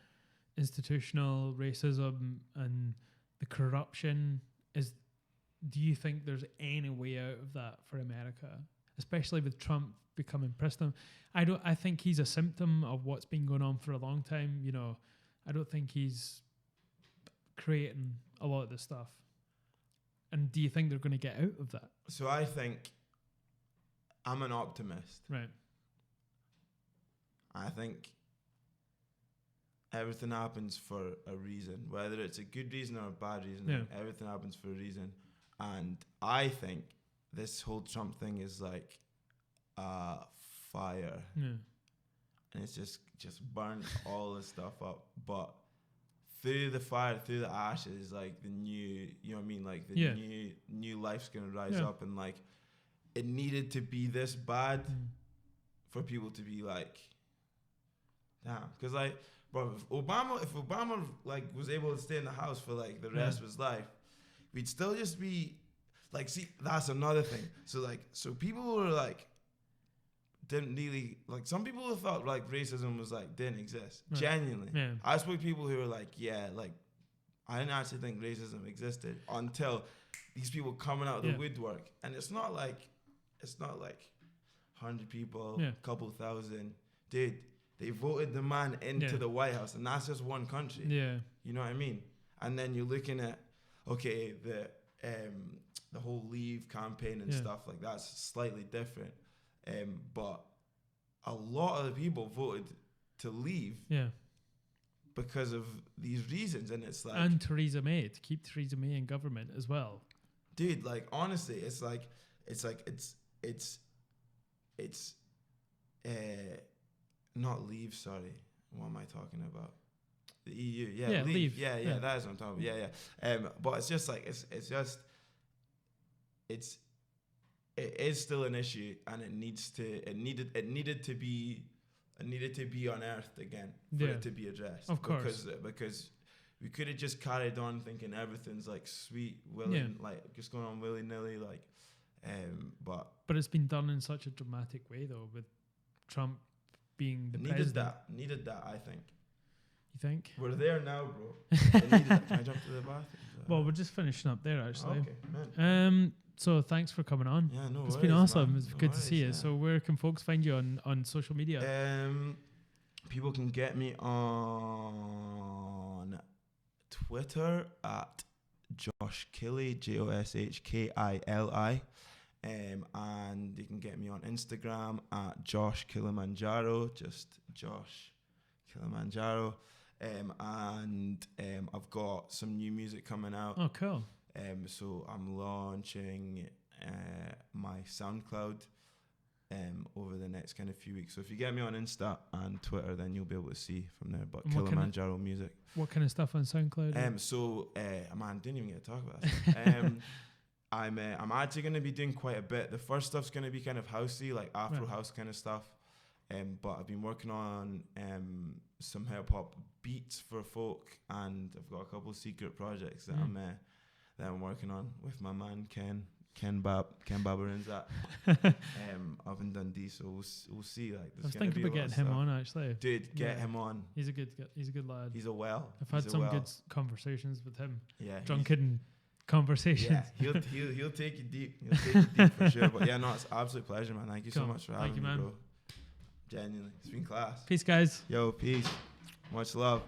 institutional racism and the corruption. Do you think there's any way out of that for America, especially with Trump becoming president? I think he's a symptom of what's been going on for a long time. I don't think he's creating a lot of this stuff. And do you think they're going to get out of that? So I think I'm an optimist. Right. I think everything happens for a reason, whether it's a good reason or a bad reason. Everything happens for a reason. And I think this whole Trump thing is like a fire. Yeah. And it's just burnt all this stuff up. But through the fire, through the ashes, like the new, you know what I mean? Like the new life's going to rise up. And like, it needed to be this bad for people to be like, damn. Because like, bro, if Obama like was able to stay in the house for like the rest of his life, we'd still just be like, see, that's another thing. So people were like, didn't really, like, some people thought like racism was like, didn't exist. Right. Genuinely. Yeah. I spoke to people who were like, yeah, like, I didn't actually think racism existed until these people coming out of the woodwork. And it's not like 100 people, couple thousand. Dude, they voted the man into the White House, and that's just one country. Yeah. You know what I mean? And then you're looking at, okay, the whole Leave campaign and stuff, like, that's slightly different. But a lot of the people voted to leave because of these reasons. And it's like... And Theresa May, to keep Theresa May in government as well. Dude, like, honestly, it's not Leave, sorry. What am I talking about? The EU, leave. Yeah, that is what I'm talking about. Yeah. But it's just like, it is still an issue, and it needed to be unearthed again for it to be addressed. Of course, because we could have just carried on thinking everything's like sweet, willing, like just going on willy nilly, like. But it's been done in such a dramatic way, though, with Trump being the president. Needed that, I think. You think? We're there now, bro. Can I jump to the bathroom? Well, we're just finishing up there, actually. Okay, man. So thanks for coming on. Yeah, no It's worries, been awesome. Man. It's good to see you. So where can folks find you on social media? People can get me on Twitter at Josh Kili, JoshKili. And you can get me on Instagram at Josh Kilimanjaro, just Josh Kilimanjaro. And I've got some new music coming out. Oh, cool. So I'm launching my SoundCloud over the next kind of few weeks. So if you get me on Insta and Twitter, then you'll be able to see from there. But Kilimanjaro music. What kind of stuff on SoundCloud? Man, didn't even get to talk about this. I'm actually going to be doing quite a bit. The first stuff's going to be kind of housey, like Afro house kind of stuff. But I've been working on some hip hop beats for folk, and I've got a couple of secret projects that I'm working on with my man Ken Babarin's up in Dundee. So we'll see. Like, I was thinking about getting him on, actually. Dude, get him on. He's a good lad. He's a well. I've had some good conversations with him. Yeah, drunken conversations. Yeah, he'll take you deep. He'll take you deep for sure. But yeah, no, it's an absolute pleasure, man. Thank you so much for having me, bro. Genuinely, it's been class. Peace, guys. Yo, peace. Much love.